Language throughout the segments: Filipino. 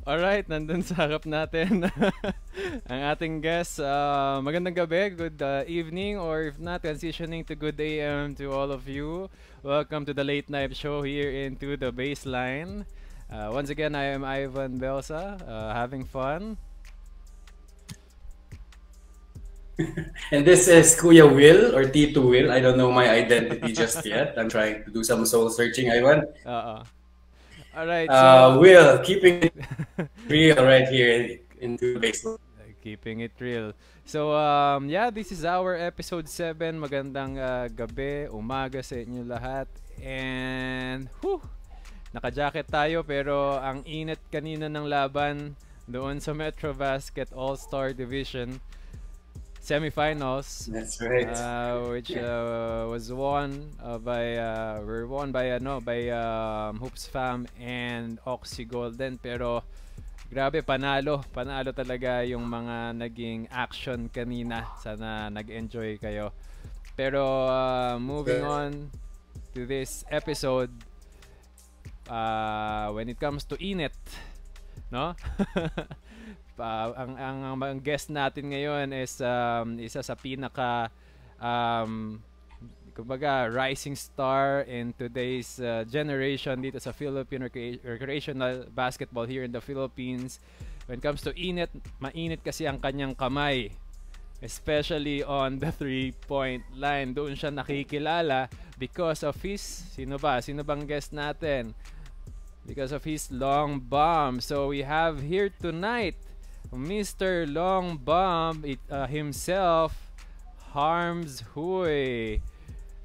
Alright, nandun sa harap natin ang ating guest. Magandang gabi, good evening, or if not, transitioning to good AM to all of you. Welcome to the late night show here into the baseline. Once again, I am Ivan Belsa, having fun. And this is Kuya Will or Tito Will. I don't know my identity just yet. I'm trying to do some soul searching, Ivan. Alright, so Will, keeping it real right here into the baseline. keeping it real. So, yeah, this is our episode 7. Magandang gabi, umaga sa inyo lahat. And, naka-jacket tayo pero ang init kanina ng laban doon sa Metro Basket All-Star Division semifinals. That's right. Which was won by Hoops Fam and Oxy Golden, pero grabe, panalo talaga yung mga naging action kanina. Sana nag-enjoy kayo. Pero moving on to this episode, when it comes to init, no? Ang guest natin ngayon is isa sa pinaka kumbaga rising star in today's generation dito sa Philippine recreational basketball here in the Philippines. When it comes to init, mainit kasi ang kanyang kamay, especially on the 3-point line. Doon siya nakikilala because of his, sino bang guest natin? Because of his long bomb. So we have here tonight Mr. Long Bomb himself, Harms Huy.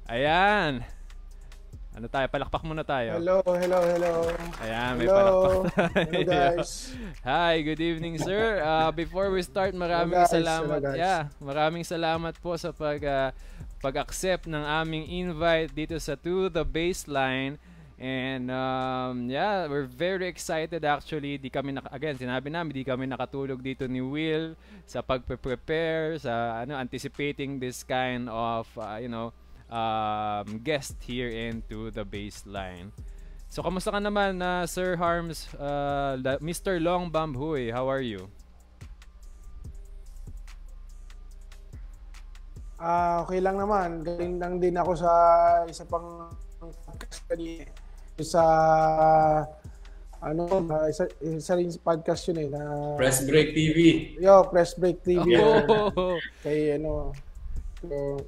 Ayan. Ano tayo? Palakpak muna tayo. Hello. Ayan, may palakpak tayo. Hello guys. Hi, good evening sir. Before we start, maraming salamat. Yeah, maraming salamat po sa pag-accept ng aming invite dito sa To The Baseline. And yeah, we're very excited actually. Sinabi namin, di kami nakatulog dito ni Will sa pagpe-prepare, sa anticipating this kind of guest here into the baseline. So kamusta ka naman Sir Harms, Mr. Long Bomb Huy? How are you? Okay lang naman. Galing lang din ako sa isa pang podcast kanina. Sa isa rin podcast yun na Press Break TV. Press Break TV. Oh. Kay so,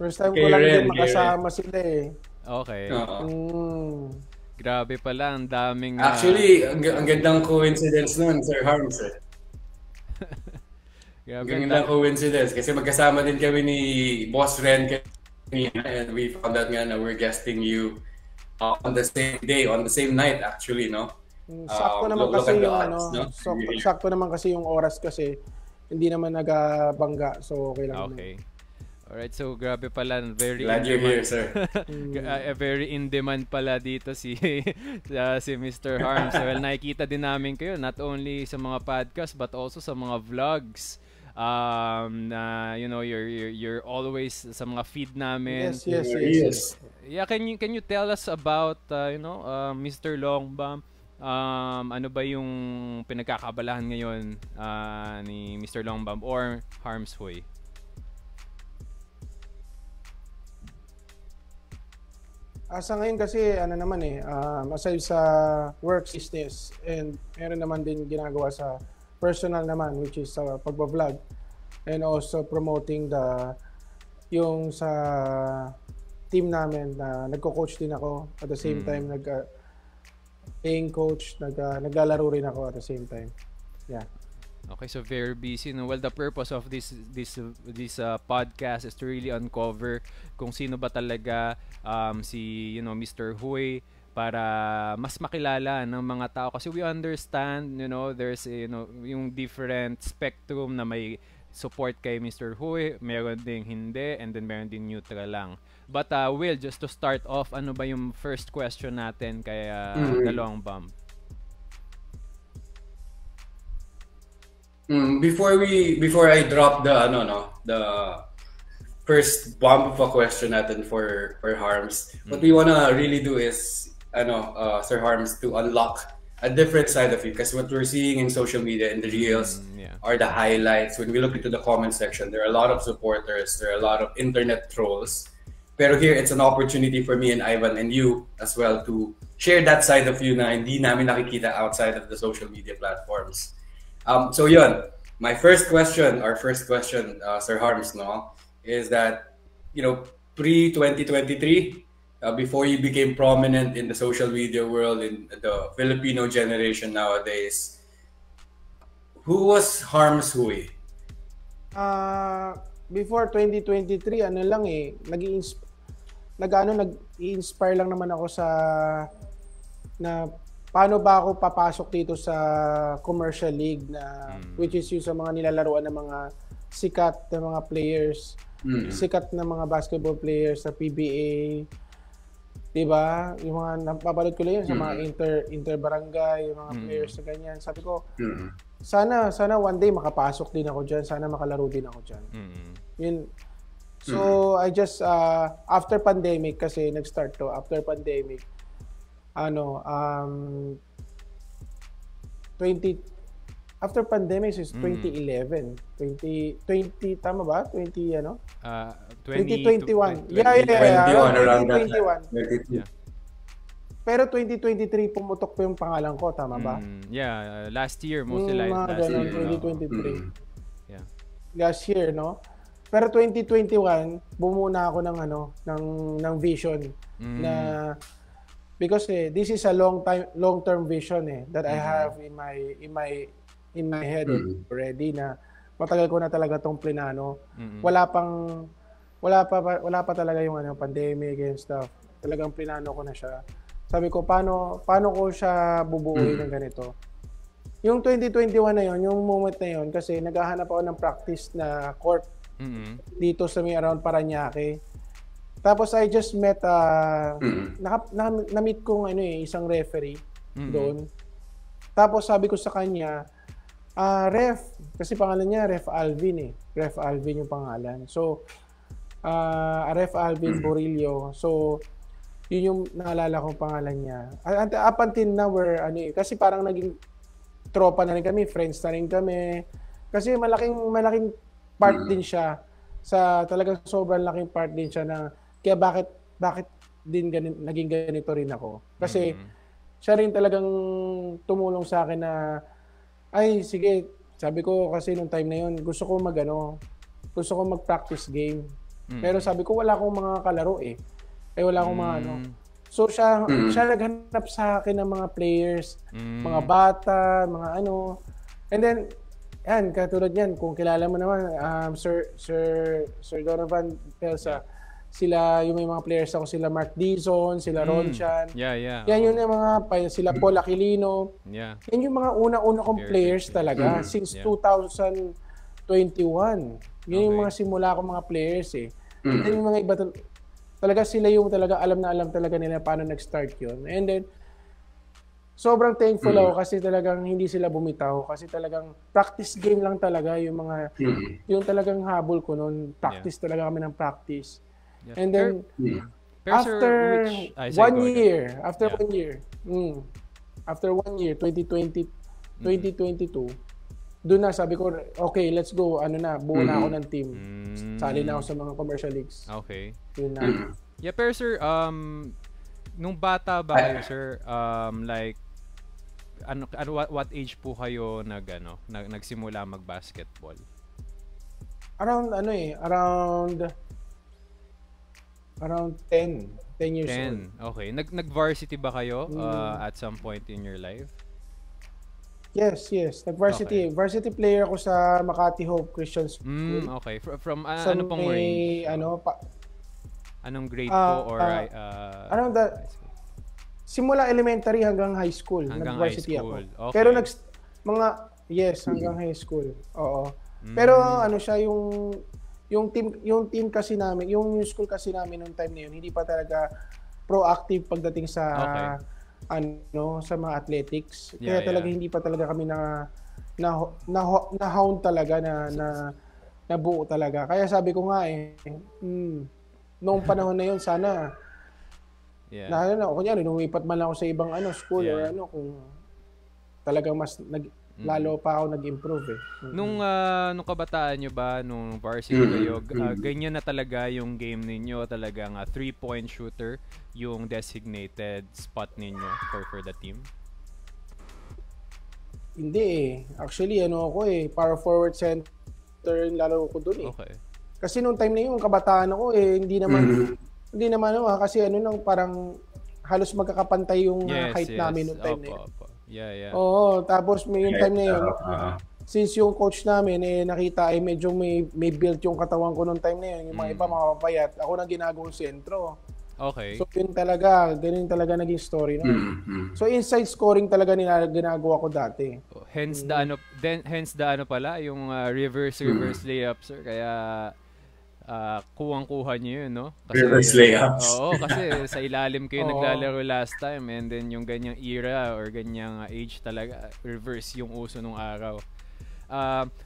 first time ko lang din makasama sila Okay. Grabe pala, ang daming Actually, ang gandang coincidence nun, Sir Harms. Grabe, ang gandang coincidence kasi magkasama din kami ni Boss Ren kanina, and we found out nga na we're guesting you on the same day, on the same night actually, no? Sakto naman kasi yung sakto naman kasi yung oras kasi hindi naman nagabangga, so okay lang. Okay. Alright, so grabe pala, very glad you're here, sir. Very in demand pala dito si Mr. Harms. Well, nakikita din namin kayo not only sa mga podcast but also sa mga vlogs. You're always sa mga feed namin. Yes. Yeah, can you tell us about Mr. Longbomb? Ano ba yung pinagkakabalahan ngayon ni Mr. Longbomb or Harms Huy? Sa ngayon kasi aside sa work business, and meron naman din ginagawa sa personal naman, which is sa pagba-vlog, and also promoting yung sa team namin na nagko-coach din ako at the same time playing coach, naglalaro rin ako at the same time. Yeah. Okay, so very busy. No? Well, the purpose of this podcast is to really uncover kung sino ba talaga si Mr. Huy, para mas makilala ng mga tao, kasi we understand there's yung different spectrum na may support kay Mr. Huy, meron ding hindi, and then meron din neutral lang. But Will, just to start off, ano ba yung first question natin kay The Long Bomb? Before I drop the first bomb of a question natin for Harms, what we wanna really do is Sir Harms, to unlock a different side of you, because what we're seeing in social media and the reels are the highlights. When we look into the comment section, there are a lot of supporters, there are a lot of internet trolls. Pero here, it's an opportunity for me and Ivan and you as well to share that side of you na hindi namin nakikita outside of the social media platforms. So yun, our first question, Sir Harms, no, is that, pre-2023, before you became prominent in the social media world, in the Filipino generation nowadays, who was Harms Huy? Before 2023, ano lang nag-i-inspire lang naman ako na paano ba ako papasok dito sa commercial league which is yung sa mga nilalaruan ng mga sikat na mga players, sikat na mga basketball players sa PBA. Diba? Yung mga napapanood ko lang yun sa mga inter-barangay, yung mga players na ganyan. Sabi ko, sana one day makapasok din ako dyan. Sana makalaro din ako dyan. Yun. So, I just, after pandemic, kasi nag-start to, after pandemic, after pandemic is 2011. 2020, tama ba? 2021. Yeah. 2021. Yeah. Pero 2023 pumutok pa yung pangalan ko, tama ba? Last year, mostly last year. 2023. Yeah. Last year, no? Pero 2021, bumuna ako ng vision na because this is a long-term vision that I have in my head already na matagal ko na talaga tong plinano. Wala pa talaga yung pandemic and stuff. Talagang plinano ko na siya. Sabi ko paano ko siya bubuuin ng ganito. Yung 2021 na yon, yung moment na yon, kasi naghahanap ako ng practice na court dito sa may around Parañaque. Tapos I just met na-meet kong isang referee doon. Tapos sabi ko sa kanya, ref, kasi pangalan niya Ref Alvin Ref Alvin yung pangalan. So Ref Alvin Borillo. So yun yung naalala kong pangalan niya. Up until now kasi parang naging tropa na rin kami, friends na rin kami. Kasi malaking part din siya talagang sobrang laking part din siya na kaya bakit din naging ganito rin ako. Kasi siya rin talagang tumulong sa akin na ay sige, sabi ko kasi nung time na yun, gusto ko mag-practice game. Pero sabi ko wala akong mga kalaro wala akong mga So siya naghanap sa akin ng mga players, mga bata, mga And then katulad yan, kung kilala mo naman, Sir Donovan Pelsa, sila, yung may mga players ako, sila Mark Dizon, sila Ronchan. Yeah. Yan yung sila Paul Aquilino. Yeah. Yan yung mga una-una kong players talaga since 2021. Yun yung mga simula kong mga players Yan yung mga iba talaga, sila yung talaga alam talaga nila paano nag-start yun. And then, sobrang thankful ako kasi talagang hindi sila bumitaw kasi talagang practice game lang talaga yung mga yung talagang habol ko noon. Practice talaga kami ng practice. Yeah. And then after 1 year, after 1 year, 2022, doon na sabi ko, okay, let's go, buo na ako ng team. Sali na ako sa mga commercial leagues. Okay. Yun na. Yeah, pero sir, nung bata ba kayo, sir, like, what age po kayo nagsimula mag-basketball? Around 10 years old. Okay. Nag-varsity ba kayo at some point in your life? Yes. Nag-varsity. Okay. Varsity player ako sa Makati Hope Christian School. Okay. From ano pong range? Anong grade po or around simula elementary hanggang high school. Nag-varsity ako. Okay. Pero hanggang high school. Oo. Pero siya yung team kasi namin, yung school kasi namin noong time na yun, hindi pa talaga proactive pagdating sa sa mga athletics. Kaya talaga hindi pa talaga kami na-hound talaga na buo talaga. Kaya sabi ko nga noong panahon na yun sana kunyari lumipat man ako sa ibang school or talagang mas lalo pa ako nag-improve eh. Nung kabataan nyo ba, nung varsity kayo, ganyan na talaga yung game ninyo, talagang 3-point shooter yung designated spot ninyo for the team? Hindi eh. Actually, ako power forward center yung laro ko dun eh. Okay. Kasi nung time na yun, kabataan ako hindi naman kasi lang parang halos magkakapantay yung height namin nung time na yun. Yeah. Oo, tapos may yung time na yun, since yung coach namin nakita medyo may build yung katawan ko nung time na yun, yung mga iba mga papayat, ako na ginagawang sentro. Okay. So ganun talaga naging story no. So inside scoring talaga ginagawa ko dati. Hence the pala yung reverse layup, sir. Kaya kuwang-kuha niyo yun, no? Kasi, reverse layups. Oo, kasi sa ilalim kayo naglalaro last time, and then yung ganyang era or ganyang age talaga, reverse yung uso nung araw.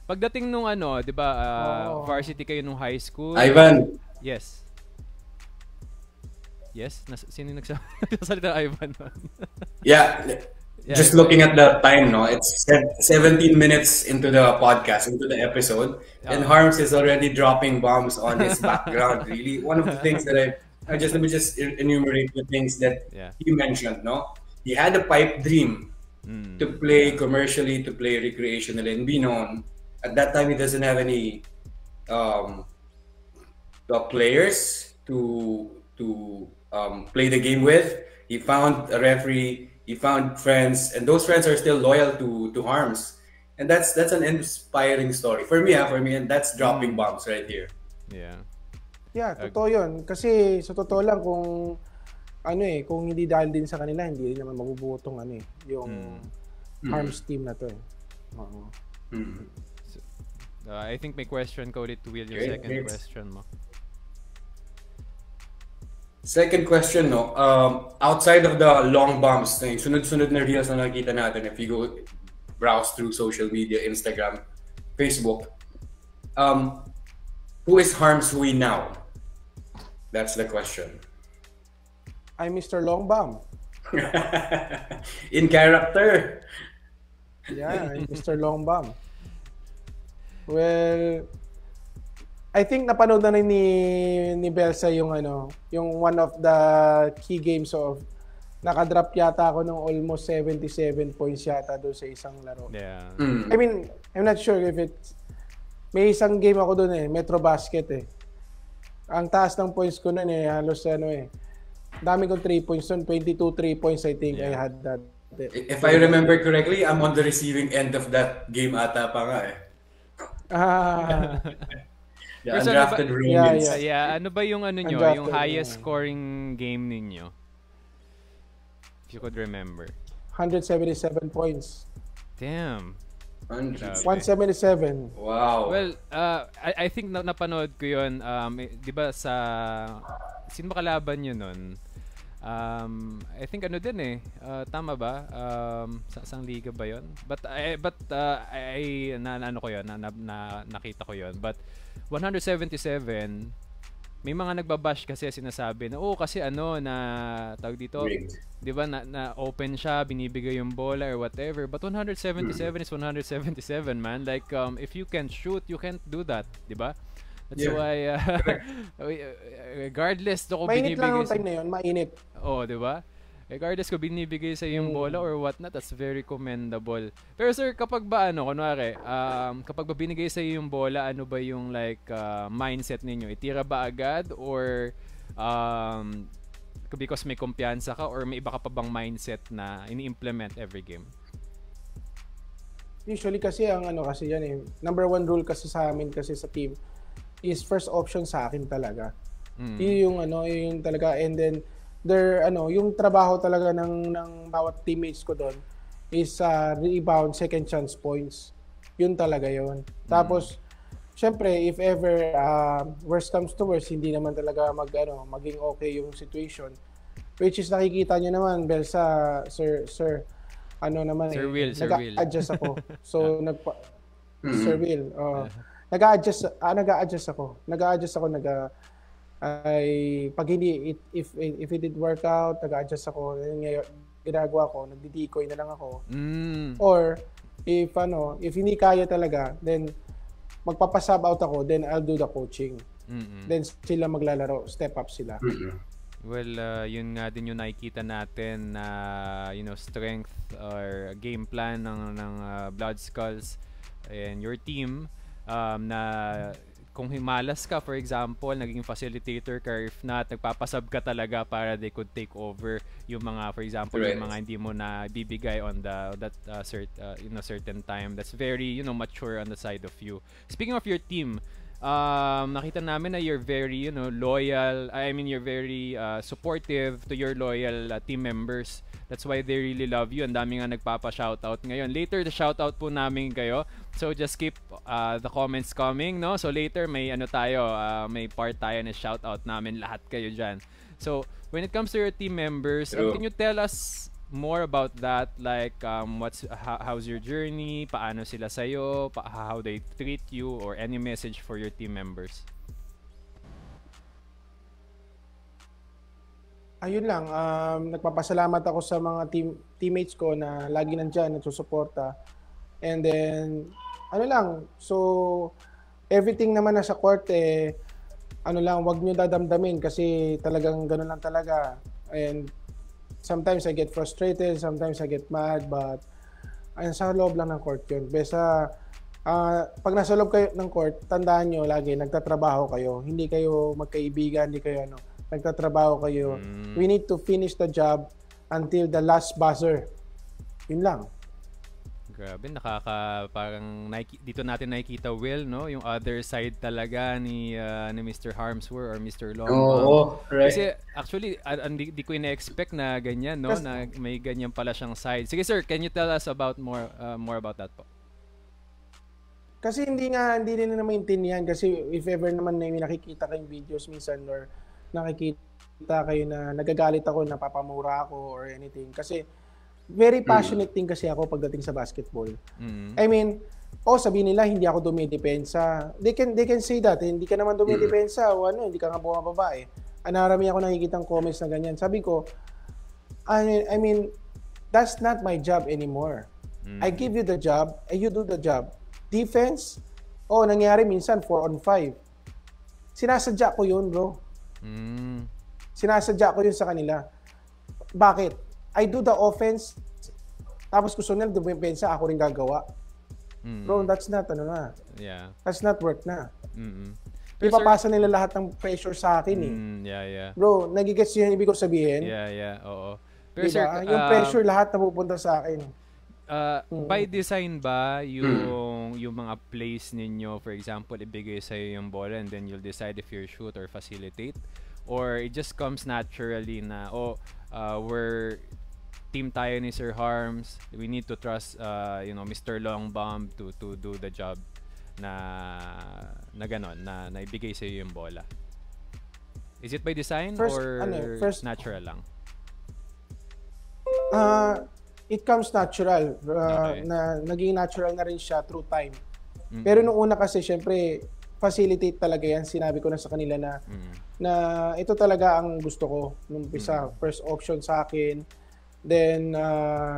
Pagdating nung di ba, varsity kayo nung high school. Ivan. Yes. Sino yung nagsasalita? Ivan. Yeah, just looking at the time, no, it's 17 minutes into the podcast, into the episode, and Harms is already dropping bombs on his background. Really, one of the things that let me just enumerate the things that he mentioned. No, he had a pipe dream to play commercially, to play recreationally, and be known. At that time, he doesn't have any players to play the game with. He found a referee. He found friends, and those friends are still loyal to Harms, and that's an inspiring story for me. And that's dropping bombs right here. Yeah, totoo yun. Kasi sa totoo lang kung kung hindi dahil din sa kanila, hindi rin naman mabubuo tong yung Harms team na to. I think may question ko ulit to Will, your second question mo. Second question, no. Outside of the long bombs, sunod-sunod na reels na nakikita natin, if you go browse through social media, Instagram, Facebook, who is Harms Hui now? That's the question. I'm Mr. Long Bomb. In character. Yeah, I'm Mr. Long Bomb. Well, I think napanood na rin ni Belsa yung one of the key games of nakadrop yata ako ng almost 77 points yata doon sa isang laro. Yeah. I mean, I'm not sure if it's may isang game ako doon Metro Basket Ang taas ng points ko noon halos dami kong 3 points doon, 22 3 points I think I had that. If I remember correctly, I'm on the receiving end of that game ata pa nga The undrafted Romans. Yeah. Ano ba yung nyo? Yung highest scoring game ninyo? If you could remember. 177 points. Damn. 177. Wow. Well, I think napanood ko yun. Di ba sino ba kalaban nyo nun? I think tama ba? Sa isang liga ba yun? But ko yun, nakita ko yun. But 177, may mga nagbabash kasi sinasabi na kasi na tawag dito, di ba na open siya, binibigay yung bola or whatever, but 177 is 177, man. Like if you can shoot, you can't do that, di ba? That's why regardless do ko mainit binibigay lang yung time na yun, mainit. di ba? Regardless ko binibigay sa yung bola or whatnot, that's very commendable. Pero sir, kapag ba kunwari, kapag ba binigay sa yung bola, ano ba yung mindset ninyo? Itira ba agad or because may kumpiyansa ka or may iba ka pa bang mindset na ini-implement every game? Usually kasi ang kasi yan number one rule kasi sa amin kasi sa team is first option sa akin talaga. Yun yung talaga, and then yung trabaho talaga ng bawat teammates ko doon is rebound, second chance points. Yun talaga yun. Tapos syempre if ever worst comes to worst, hindi naman talaga maging okay yung situation, which is nakikita niyo naman Belsa, sir Sir Will. Nag-adjust ako. So Sir Will, nag-a-adjust ako. Pag hindi, if it did work out, nag-a-adjust ako. ginagawa ko, nagdi-decoy na lang ako. Or if hindi kaya talaga, then magpapasub out ako, then I'll do the coaching. Then sila maglalaro, step up sila. Well, yun nga din yung nakikita natin na strength or game plan ng Blood Skulls and your team, na kung himalas ka, for example, naging facilitator ka, if not, nagpapasub ka talaga para they could take over yung mga, for example, yung mga hindi mo na bibigay on that certain time. That's very, mature on the side of you. Speaking of your team, nakita namin na you're very, loyal. You're very supportive to your loyal team members. That's why they really love you. Ang dami nga nagpapa-shoutout ngayon. Later, the shoutout po namin kayo. So, just keep the comments coming, no? So, later, may may part tayo na shoutout namin lahat kayo dyan. So, when it comes to your team members, can you tell us more about that? Like, how's your journey? Paano sila sa'yo? How they treat you? Or any message for your team members? Ayun lang, nagpapasalamat ako sa mga teammates ko na lagi nandyan, nagsusuporta. And then, so everything naman nasa court, wag nyo dadamdamin kasi talagang ganun lang talaga. And sometimes I get frustrated, sometimes I get mad, but sa loob lang ng court yun. Basta, pag nasa loob kayo ng court, tandaan nyo lagi, nagtatrabaho kayo. Hindi kayo magkaibigan, hindi kayo nagtatrabaho kayo. We need to finish the job until the last buzzer. Yun lang. Grabe, parang dito natin nakikita, Will, no? Yung other side talaga ni Mr. Harmsworth or Mr. Longbomb. Right. Kasi actually, di ko ina-expect na ganyan, no? Na may ganyan pala siyang side. Sige sir, can you tell us about more about that po? Kasi hindi rin na maintindihan kasi if ever naman na may nakikita kayong videos minsan or nakikita kayo na nagagalit ako, napapamura ako or anything. Kasi very passionate din kasi ako pagdating sa basketball. Sabihin nila hindi ako dumidepensa. They can say that, hindi ka naman dumidepensa o hindi ka nga bumababa eh. Marami ako nakikitang comments na ganyan. Sabi ko, that's not my job anymore. I give you the job and you do the job. Defense, nangyari minsan 4-on-5. Sinasadya ko yun, bro. Sinasadya ko yun sa kanila. Bakit? I do the offense, tapos gusto nila dumipensa, ako rin gagawa. Bro, that's not Yeah. That's not work na. Ipapasa nila lahat ng pressure sa akin eh. Yeah. Bro, nagigets yun ibig ko sabihin? Yeah, oo. Pero diba? sir, yung pressure lahat napupunta sa akin. By design ba yung mga plays ninyo, for example, ibigay sa'yo yung bola and then you'll decide if you shoot or facilitate? Or it just comes naturally na, we're team tayo ni Sir Harms, we need to trust Mr. Longbomb to do the job na ganon, na ibigay sa'yo yung bola? Is it by design or natural lang? It comes natural. Na naging natural na rin siya through time. Pero nung una kasi, syempre, facilitate talaga yan. Sinabi ko na sa kanila na ito talaga ang gusto ko. Nung umpisa, first option sa akin. Then,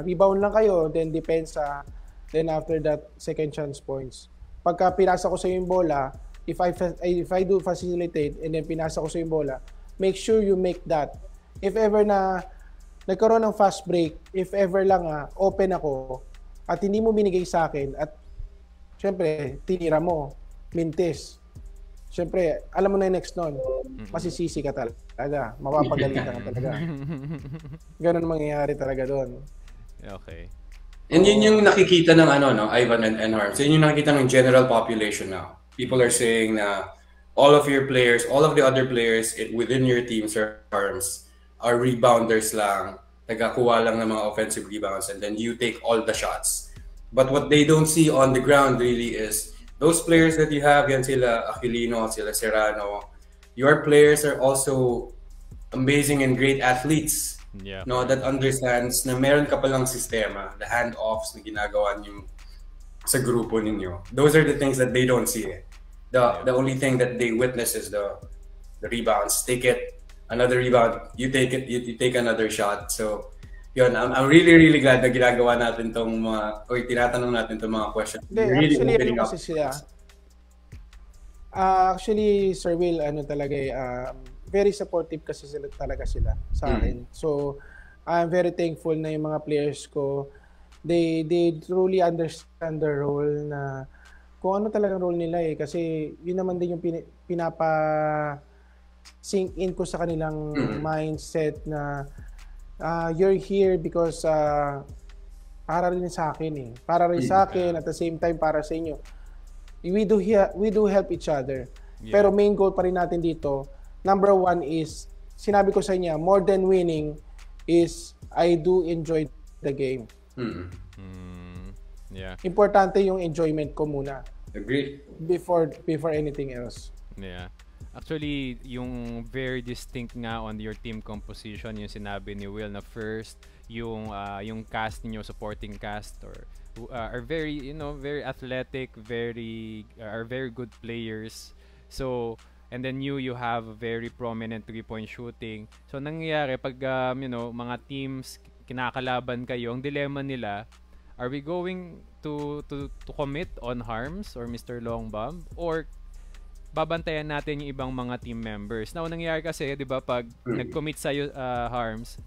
rebound lang kayo. Then, depensa. Then, after that, second chance points. Pagka pinasa ko sa yung bola, if I do facilitate and then pinasa ko sa yung bola, make sure you make that. If ever na nagkaroon ng fast break, if ever lang open ako at hindi mo binigay sa akin at syempre, tinira mo, mintis. Syempre, alam mo na yung next nun, masisisi ka talaga, mapapagalitan ka talaga. Ganun mangyayari talaga doon. Okay. And yun yung nakikita ng Ivan and Harms. Yun yung nakikita ng general population now. People are saying na all of your players, all of the other players within your team, Sir Harms, are rebounders lang, nagkakuha lang ng mga offensive rebounds, and then you take all the shots. But what they don't see on the ground really is those players that you have, yan sila Aquilino, sila Serrano, your players are also amazing and great athletes. Yeah. No, that understands na meron ka palang sistema, the handoffs na ginagawa niyo sa grupo ninyo. Those are the things that they don't see. The only thing that they witness is the rebounds. Take it, another rebound, you take it, you take another shot. So Yun, I'm really glad na ginagawa natin tong mga, o tinatanong natin tong mga questions. Really actually, kasi sila. Actually, Sir Will, talaga very supportive kasi talaga sila sa akin. So, I'm very thankful na yung mga players ko, they truly understand the role na kung ano talagang role nila kasi yun naman din yung pinapa sink in ko sa kanilang mindset na you're here because para rin sa akin para rin sa akin at the same time para sa inyo. We do help each other. Pero main goal pa rin natin dito, number one is, sinabi ko sa inyo, more than winning is I do enjoy the game. Yeah. Importante yung enjoyment ko muna. Agree. Before anything else. Yeah. Actually, yung very distinct nga on your team composition, yung sinabi ni Will na first, yung cast niyo, supporting cast are very, very athletic, are very good players. So, and then you have very prominent 3-point shooting. So, nangyayari pag mga teams kinakalaban kayo, ang dilemma nila, are we going to commit on Harms or Mr. Longbomb, or babantayan natin yung ibang mga team members? Now, nangyayari kasi, 'di ba, pag nag-commit sa Harms,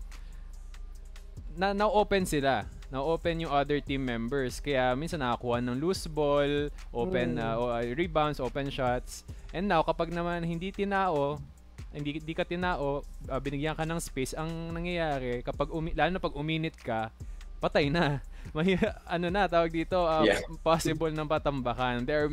na-open sila. Na-open yung other team members. Kaya minsan nakakuha ng loose ball, open rebounds, open shots. And now, kapag naman hindi ka tinao, binigyan ka ng space, ang nangyayari, kapag lalo na pag uminit ka, patay na. Tawag dito, possible ng patambakan. There are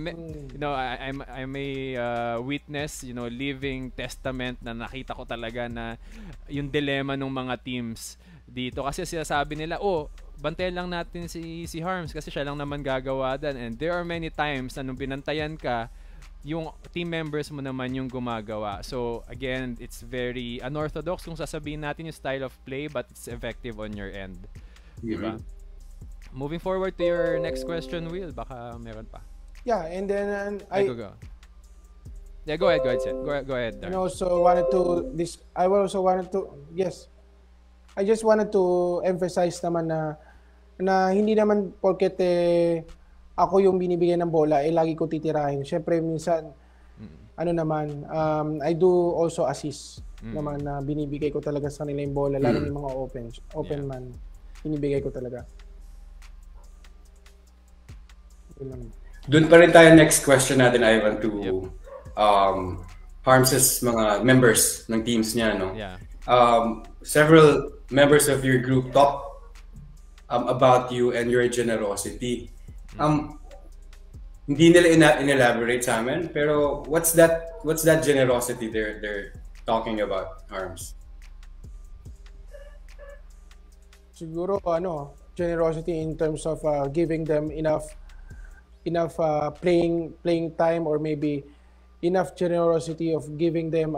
I may witness, living testament na nakita ko talaga na yung dilemma ng mga teams dito. Kasi sinasabi nila, bantayan lang natin si Harms kasi siya lang naman gagawa dan. And there are many times na nung binantayan ka, yung team members mo naman yung gumagawa. So, again, it's very unorthodox kung sasabihin natin yung style of play, but it's effective on your end. Diba? Moving forward to your next question, Will, baka meron pa. Yeah, and then go. Yeah, go ahead, Sid. Go ahead. I also wanted to yes. I just wanted to emphasize naman na hindi naman porket ako yung binibigyan ng bola lagi ko titirahin. Syempre minsan I do also assist naman na binibigay ko talaga sa kanila yung bola, lalo yung mga open man. Binibigay ko talaga. Doon pa rin tayo next question natin, Ivan, to Harms' mga members ng teams niya, no? Yeah. Several members of your group talk about you and your generosity. Hindi nila in-elaborate sa amin, pero what's that generosity they're talking about, Harms? Siguro generosity in terms of giving them enough playing time, or maybe enough generosity of giving them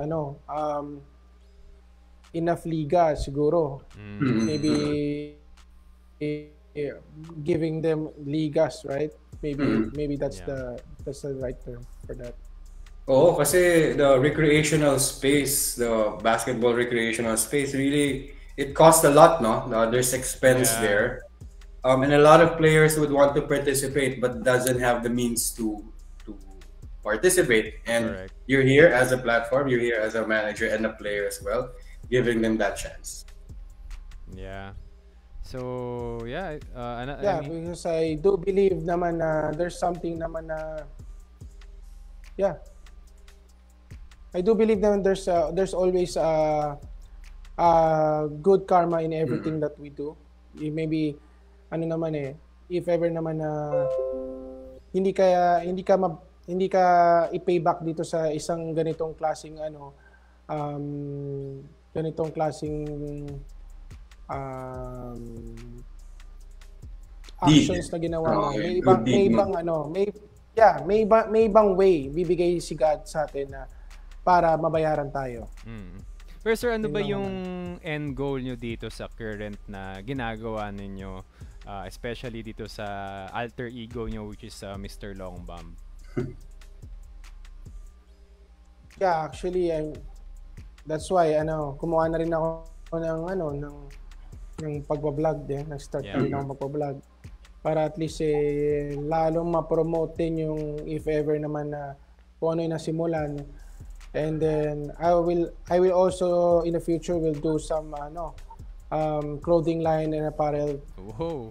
enough liga siguro. Maybe giving them ligas, right? Maybe that's the right term for that. Oo, kasi the recreational space, the basketball recreational space, really, it costs a lot, no? There's expense there. And a lot of players would want to participate but doesn't have the means to participate. And correct. You're here as a platform, you're here as a manager and a player as well, giving them that chance. Yeah. So, yeah. Because I do believe naman na there's something naman na I do believe naman there's always good karma in everything that we do. Maybe if ever naman na hindi ka i-payback dito sa isang ganitong klaseng actions na ginawa mo. May ibang way bibigay si God sa atin na para mabayaran tayo. Pero sir, ano ba yung end goal nyo dito sa current na ginagawa ninyo, especially dito sa alter ego nyo, which is Mr. Longbomb? Yeah, actually, that's why kumuha na rin ako ng yung pagbablog din. Nag-start din ako magbablog. Para at least lalong ma-promote din yung if ever naman na kung ano yung nasimulan. And then I will also in the future will do some clothing line and apparel.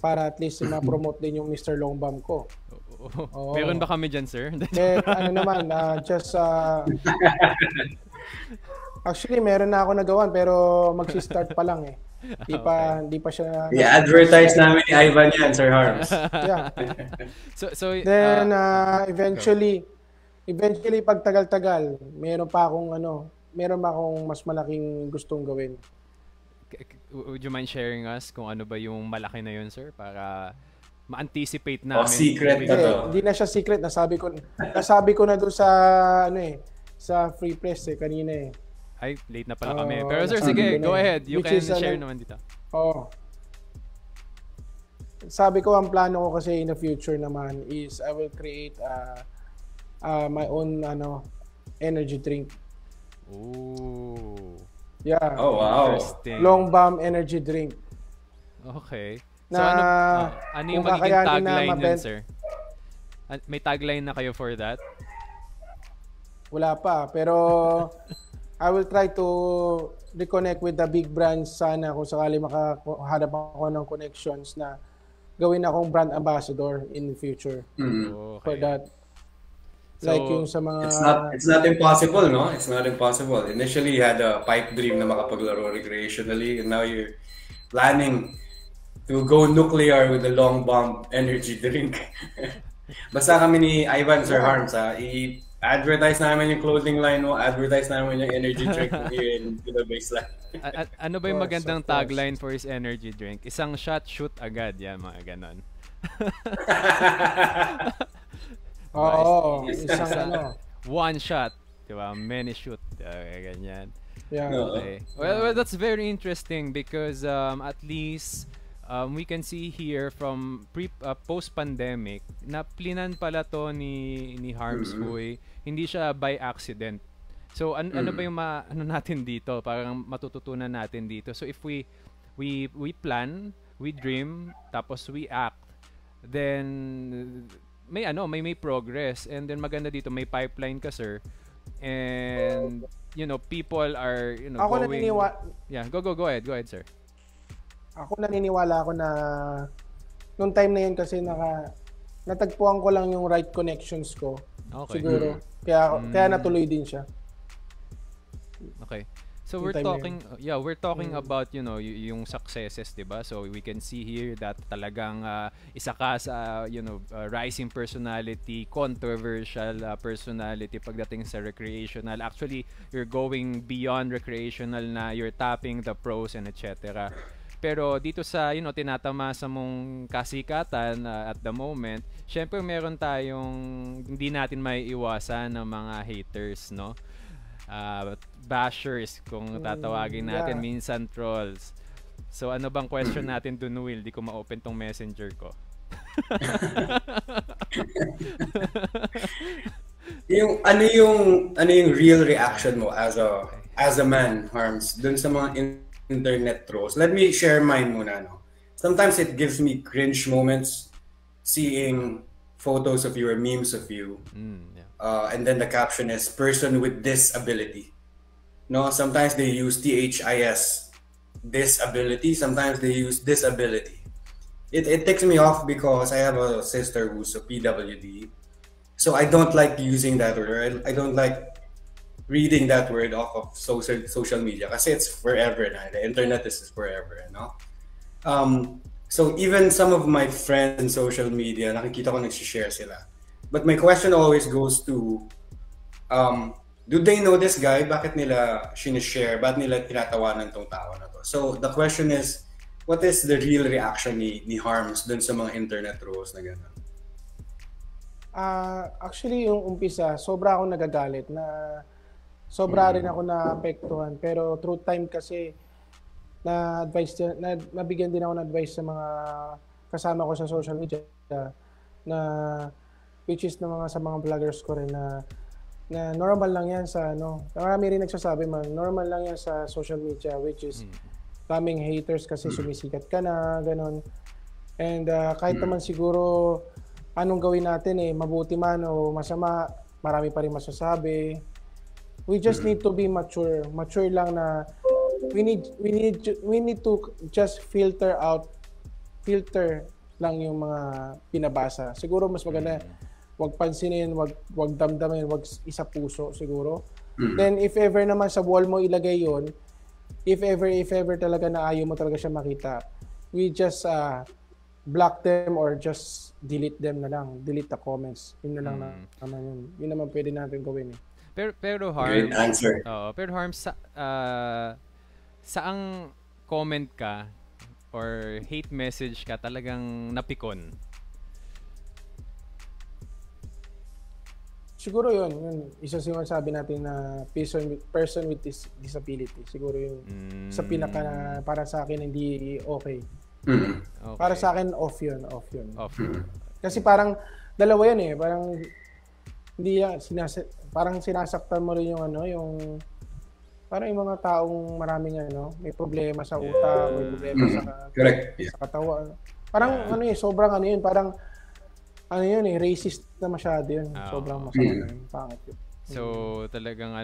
Para at least ma-promote din yung Mr. Long Bomb ko. Meron ba kami dyan, sir? Ano naman, actually meron na ako nagawan pero magsi-start pa lang eh. Di pa siya. I-advertise namin ni Ivan yan, Sir Harms. Yeah. So then eventually pag tagal-tagal, meron pa akong mas malaking gustong gawin. Would you mind sharing us kung ano ba yung malaki na yun, sir, para ma-anticipate namin? Secret na to. Hindi na siya secret, nasabi ko na doon sa sa free press kanina eh. Ay, late na pala kami. Pero sir, sige, go ahead. You can share naman dito. Sabi ko, ang plano ko kasi in the future naman is I will create my own energy drink. Ooh. Yeah. Oh, wow. Interesting. Long Bomb energy drink. Okay. So ano yung magiging tagline yun, sir? May tagline na kayo for that? Wala pa, pero I will try to reconnect with the big brands sana kung sakali makahanap ako ng connections na gawin akong brand ambassador in the future. For that. So, like yung sa mga... It's not impossible, no? It's not impossible. Initially, you had a pipe dream na makapaglaro recreationally, and now you're planning to go nuclear with the Long Bomb energy drink. Basta kami ni Ivan, Sir Harms, i-advertise namin yung clothing line mo, advertise namin yung energy drink here in the baseline. Ano ba yung magandang tagline for his energy drink? Isang shot, shoot agad. Yan, mga ganon. Isang one shot, diba? Many shoot, ganyan. Yeah. Okay. Well, that's very interesting because at least we can see here from post-pandemic na plinan pala to ni Harms Boy. Hindi siya by accident. So ano ba yung natin dito? Parang matututunan natin dito. So if we plan, we dream, tapos we act, then may progress, and then maganda dito may pipeline ka, sir, and people are ako going. Go ahead, sir. Ako naniniwala ako na nung time na yun kasi natagpuan ko lang yung right connections ko. Okay. Siguro kaya natuloy din siya. Okay. So we're talking about yung successes, 'di ba? So we can see here that talagang isa ka sa rising personality, controversial personality pagdating sa recreational. Actually, you're going beyond recreational na, you're tapping the pros and etc. Pero dito sa tinatamasa mong kasikatan at the moment, syempre meron tayong hindi natin maiiwasan ng mga haters, no? Bashers kung tatawagin natin, minsan trolls. So ano bang question natin dun, Will? Di ko ma-open tong messenger ko. ano yung real reaction mo as a man, Harms, dun sa mga internet trolls? Let me share mine muna, no? Sometimes it gives me cringe moments seeing photos of you or memes of you. And then the caption is person with disability. No, sometimes they use THIS, disability. Sometimes they use disability. It takes me off because I have a sister who's a PWD. So I don't like using that word. I don't like reading that word off of social media kasi it's forever na. The internet is forever, no? So even some of my friends in social media, nakikita ko nagsishare sila. But my question always goes to, do they know this guy? Bakit nila sinishare? Bakit nila tinatawanan tong tao na to? So the question is, what is the real reaction ni Harms dun sa mga internet trolls na gano'n? Actually, yung umpisa, sobra akong nagagalit na sobra rin ako naapektuhan. Pero through time kasi, nabigyan din ako ng advice sa mga kasama ko sa social media na which is sa mga vloggers ko rin na normal lang yan sa marami rin nagsasabi man, normal lang yan sa social media, which is daming haters kasi sumisikat ka na, ganon. And kahit naman siguro anong gawin natin mabuti man o masama, marami pa rin masasabi. We just need to be mature. Mature lang na we need to just filter lang yung mga pinabasa. Siguro mas maganda wag pansinin, wag damdamin, wag isa puso siguro. Then if ever naman sa wall mo ilagay yon, if ever talaga na ayaw mo talaga siya makita, we just block them or just delete them na lang. Delete the comments. Yun na lang naman yun. Yun naman pwede natin gawin Pero Harms, great answer. Pero Harms, saang comment ka or hate message ka talagang napikon? Siguro yun. Isa sinasabi natin na person with disability. Siguro yun. Sa pinaka para sa akin hindi okay. Okay. Para sa akin off yun. Kasi parang dalawa yan parang hindi parang sinasaktan mo rin yung yung parang yung mga taong maraming may problema sa utak, may problema sa katawan. Parang sobrang yun, parang racist na masyado yun. Sobrang masama yun, pangit yun. So talagang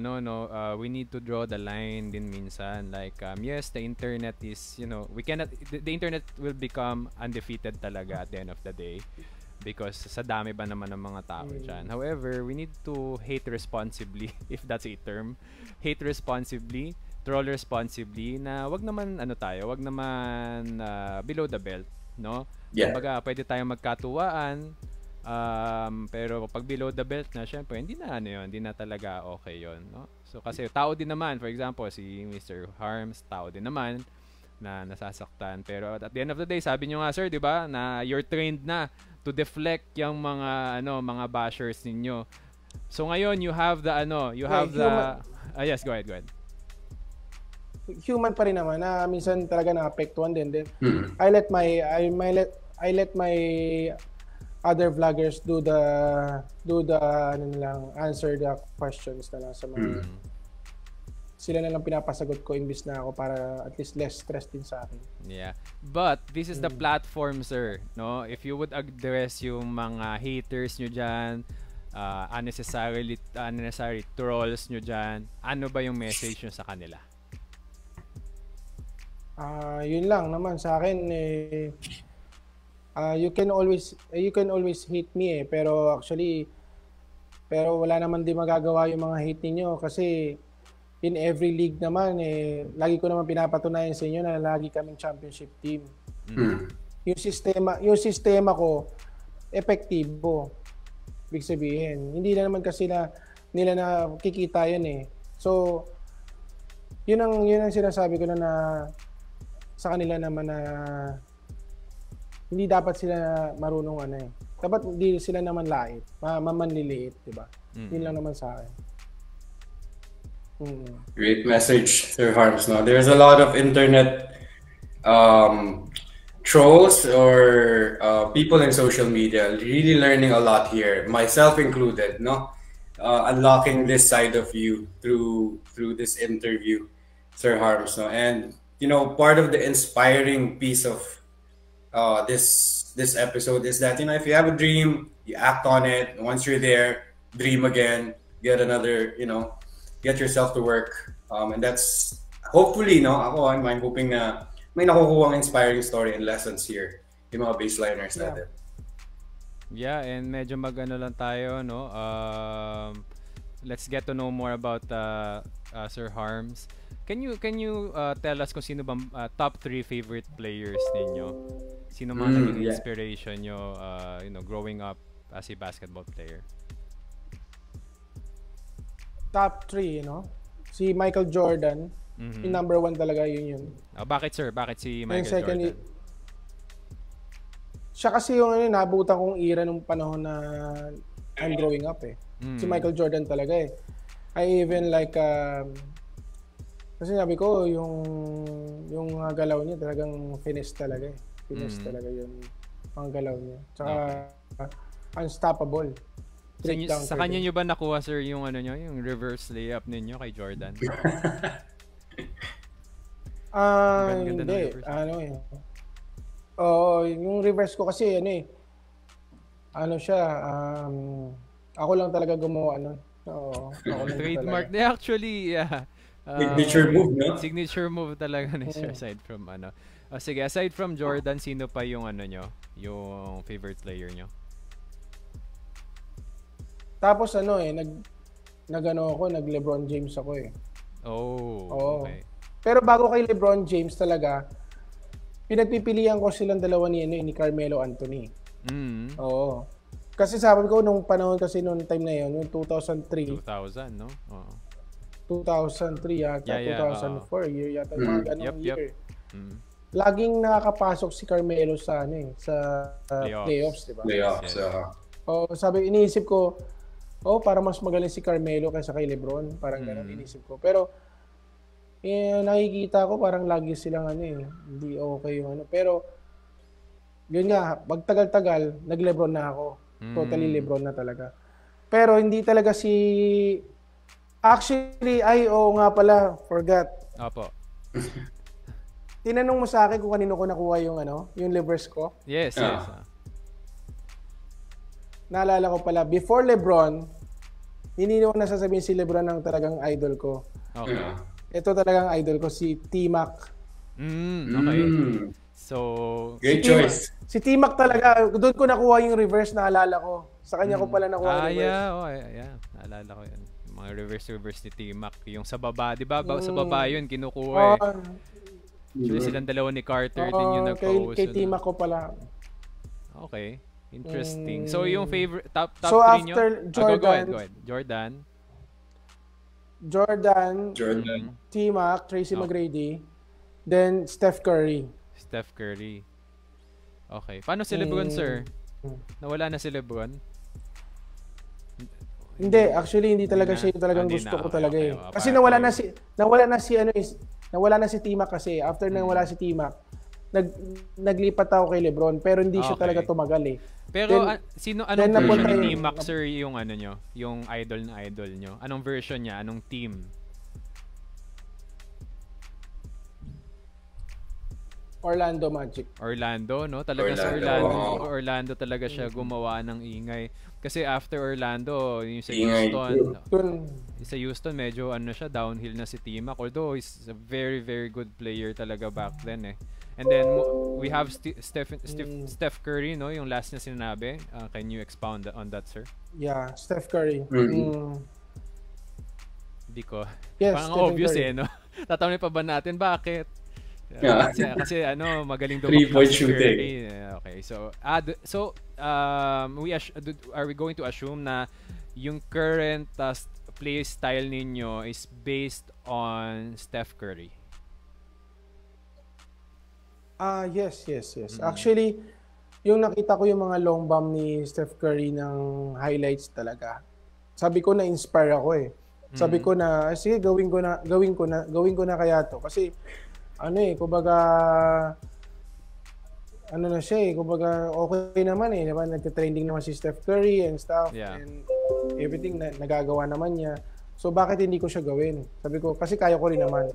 we need to draw the line din minsan, like yes, the internet is we cannot the internet will become undefeated talaga at the end of the day because sa dami ba naman ng mga tao dyan. However, we need to hate responsibly, if that's a term. Hate responsibly, troll responsibly, na wag naman wag naman below the belt, no? Kumbaga pwede tayong magkatuwaan. Pero pag below the belt na, syempre hindi na talaga okay yon, no? So kasi tao din naman, for example si Mr. Harms, tao din naman na nasasaktan, pero at the end of the day, sabi niyo nga sir, 'di ba, na you're trained na to deflect yung mga mga bashers ninyo. So ngayon you have the yes, go ahead. Human pa rin naman na minsan talaga naapektuhan din. I let my other vloggers do the answer the questions na lang sa mga sila na lang pinapasagot ko imbis na ako para at least less stress din sa akin. Yeah. But this is the platform, sir, no? If you would address yung mga haters nyo dyan, unnecessary trolls nyo dyan, ano ba yung message nyo sa kanila? Yun lang naman sa akin you can always hate me pero wala naman din magagawa yung mga hate niyo kasi in every league naman lagi ko naman pinapatunayan sa inyo na lagi kaming championship team. Yung sistema ko epektibo. Ibig sabihin, hindi na naman kasi nila nakikita yun So yun ang sinasabi ko na sa kanila naman na hindi dapat sila marunong dapat hindi sila naman lait, mamanliliit, di ba? Yun lang naman sa akin. Great message, Sir Harms. No, there's a lot of internet trolls or people in social media really learning a lot here, myself included. No, unlocking this side of you through this interview, Sir Harms. No, and part of the inspiring piece of this episode is that if you have a dream, you act on it. Once you're there, dream again, get another, get yourself to work, and that's hopefully I'm hoping na may nakukuhang inspiring story and lessons here yung mga baseliners natin. Yeah, and medyo lang tayo, no? Let's get to know more about Sir Harms. Can you tell us kung sino bang top 3 favorite players ninyo? Sino mga naging inspiration nyo growing up as a basketball player? Top 3, si Michael Jordan, yung number 1 talaga yun. Bakit sir? Bakit si Michael Jordan? Siya kasi yung nabutan kong era nung panahon na I'm growing up Si Michael Jordan talaga I even kasi sabi ko yung galaw niya talagang finesse talaga Finesse talaga yung mga galaw niya. Tsaka unstoppable. Sa kanya nyo ba nakuha sir yung yung reverse layup ninyo kay Jordan? Ganda ng Hindi. reverse. Ano eh. Oo, yung reverse ko kasi ano siya, ako lang talaga gumawa nun. Oo, ako lang Trademark. talaga. Actually, yeah. Signature move, no? Signature move talaga ni Sir aside from ano. Sige, aside from Jordan, sino pa yung ano nyo? Yung favorite player nyo? Tapos nag LeBron James ako eh. Oh, okay. Pero bago kay LeBron James talaga, pinagpipilian ko silang dalawa ni Carmelo Anthony. Oo. Kasi sabi ko nung panahon kasi nung time na yun, yung 2003. 2000, no? Oo. 2003 yata, 2004 year yata, mga ganong year. Laging nakakapasok si Carmelo sa playoffs, di ba? Playoffs. Iniisip ko, para mas magaling si Carmelo kaysa kay LeBron, parang ganun iniisip ko. Pero nakikita ko parang lagi silang hindi okay yung Pero yun nga, magtagal-tagal, nag-LeBron na ako. Totally LeBron na talaga. Pero hindi talaga actually, nga pala, forgot. Opo. Tinanong mo sa akin kung kanino ko nakuha yung reverse ko? Yes. Naalala ko pala, before LeBron, hindi ko nasasabihin si LeBron ang talagang idol ko. Okay. Ito talagang idol ko, si T-Mac. Okay. So, great choice. Si T-Mac talaga, doon ko nakuha yung reverse, naalala ko. Sa kanya ko pala nakuha yung reverse. Yeah. Naalala ko yan. Mga reverse ni T-Mac. Yung sa baba, di ba? Sa baba yun, kinukuha Actually, silang dalawa ni Carter din yung nag-post. Kay T-Mac ko pala. Okay. Interesting. So, yung favorite, top 3 nyo? After Jordan. Go ahead. Jordan. T-Mac, Tracy McGrady. Then, Steph Curry. Okay. Paano si LeBron, sir? Nawala na si LeBron? Hindi, actually hindi talaga siya yung talagang gusto ko talaga eh. Kasi nawala na si T-Mac kasi after nang wala si T-Mac, naglipat ako kay LeBron pero hindi siya talaga tumagal eh. Pero anong version ni T-Mac, sir, yung nyo, yung idol nyo? Anong version niya? Anong team? Orlando Magic. Orlando, no? Talaga sa Orlando talaga siya gumawa ng ingay. Kasi after Orlando, yung sa Houston, medyo siya, downhill na si T-Mac. Although, he's a very, very good player talaga back then eh. And then, we have Steph Curry, no? Yung last na sinabi. Can you expound on that, sir? Yeah, Steph Curry. Hindi ko. Yes, parang obvious Curry. no? Tatanungin pa ba natin, bakit? Kasi magaling three-point shooting. Okay, so are we going to assume na yung current play style ninyo is based on Steph Curry? Yes. Actually, yung nakita ko yung mga long bomb ni Steph Curry ng highlights talaga. Sabi ko na-inspire ako eh. Sabi ko na sige, gawin ko na kaya to kasi kumbaga na siya kumbaga okay naman eh, diba? Nagte-trending naman si Steph Curry and stuff and everything na nagagawa naman niya. So bakit hindi ko siya gawin? Sabi ko kasi kaya ko rin naman.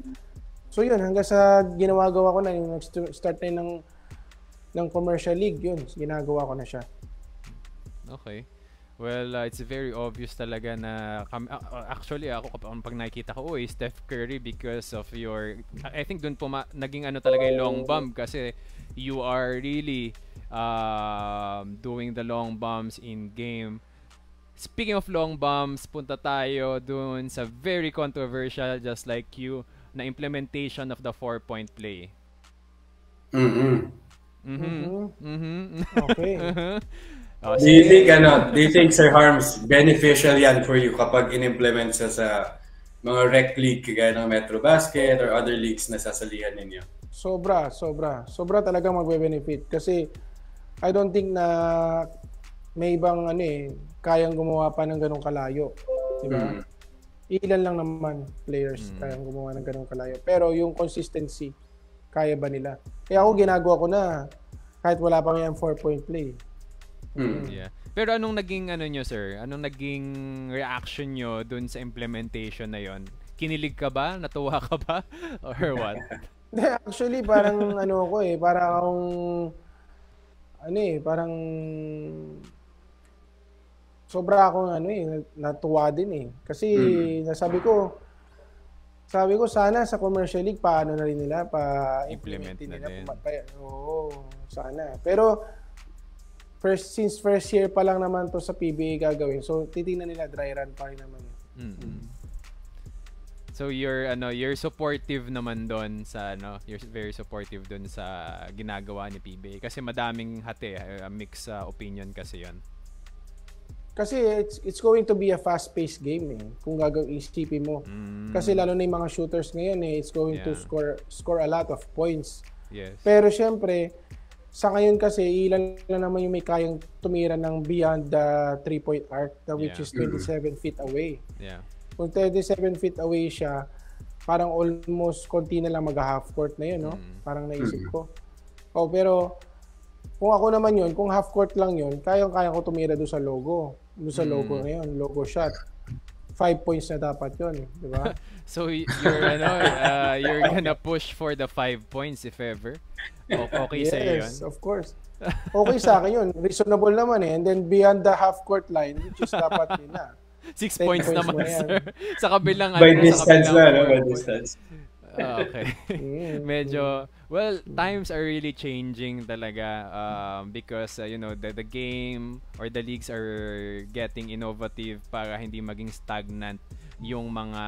So yun, hanggang sa ginawa-gawa ko na yung start na ng commercial league, yun, ginagawa ko na siya. Okay. Well, it's very obvious talaga na actually ako pag nakikita ko Steph Curry because of I think dun po naging talaga yung long bomb kasi you are really doing the long bombs in game. Speaking of long bombs, punta tayo dun sa very controversial just like you na implementation of the 4-point play. Okay. Do you think Sir Harms beneficial yan for you kapag in-implement sa mga rec league kagaya ng Metro Basket or other leagues na sasalihan ninyo? Sobra talaga magbe-benefit kasi I don't think na may ibang kayang gumawa pa ng ganong kalayo, di ba? Ilan lang naman players kayang gumawa ng ganong kalayo. Pero yung consistency, kaya ba nila? Kaya ako ginagawa ko na kahit wala pang yung 4-point play. Yeah. Pero anong naging nyo, sir? Anong naging reaction nyo dun sa implementation na yon? Kinilig ka ba? Natuwa ka ba? Or what? Actually, parang ano ko parang parang sobra akong natuwa din Kasi sabi ko sana sa commercial league paano na rin nila implement nila din. Oo, sana. Pero since first year pa lang naman to sa PBA gagawin. So titingnan nila dry run pa rin naman. So you're supportive naman doon sa you're very supportive doon sa ginagawa ni PBA kasi madaming mixed opinion kasi 'yon. Kasi it's going to be a fast-paced game kung isipin mo. Kasi lalo na yung mga shooters ngayon it's going to score a lot of points. Yes. Pero syempre sa ngayon kasi ilan lang naman yung may kayang tumira ng beyond the 3-point arc which is 27 feet away. Yeah. Kung 27 feet away siya, parang almost konti na lang mag-half court na yun, no? Parang naisip ko. Pero kung ako naman yun, kung half court lang yun, kayang-kaya ko tumira doon sa logo. Doon sa logo ngayon, logo shot. 5 points na dapat yun, di ba? So you're gonna push for the 5 points if ever. Okay sa iyo yun? Yes, of course. Okay sa akin yun. Reasonable naman And then beyond the half court line, which is dapat yun na. 6 points naman, sir. Sa kabilang by distance by distance. Okay. Medyo times are really changing talaga because the game or the leagues are getting innovative para hindi maging stagnant yung mga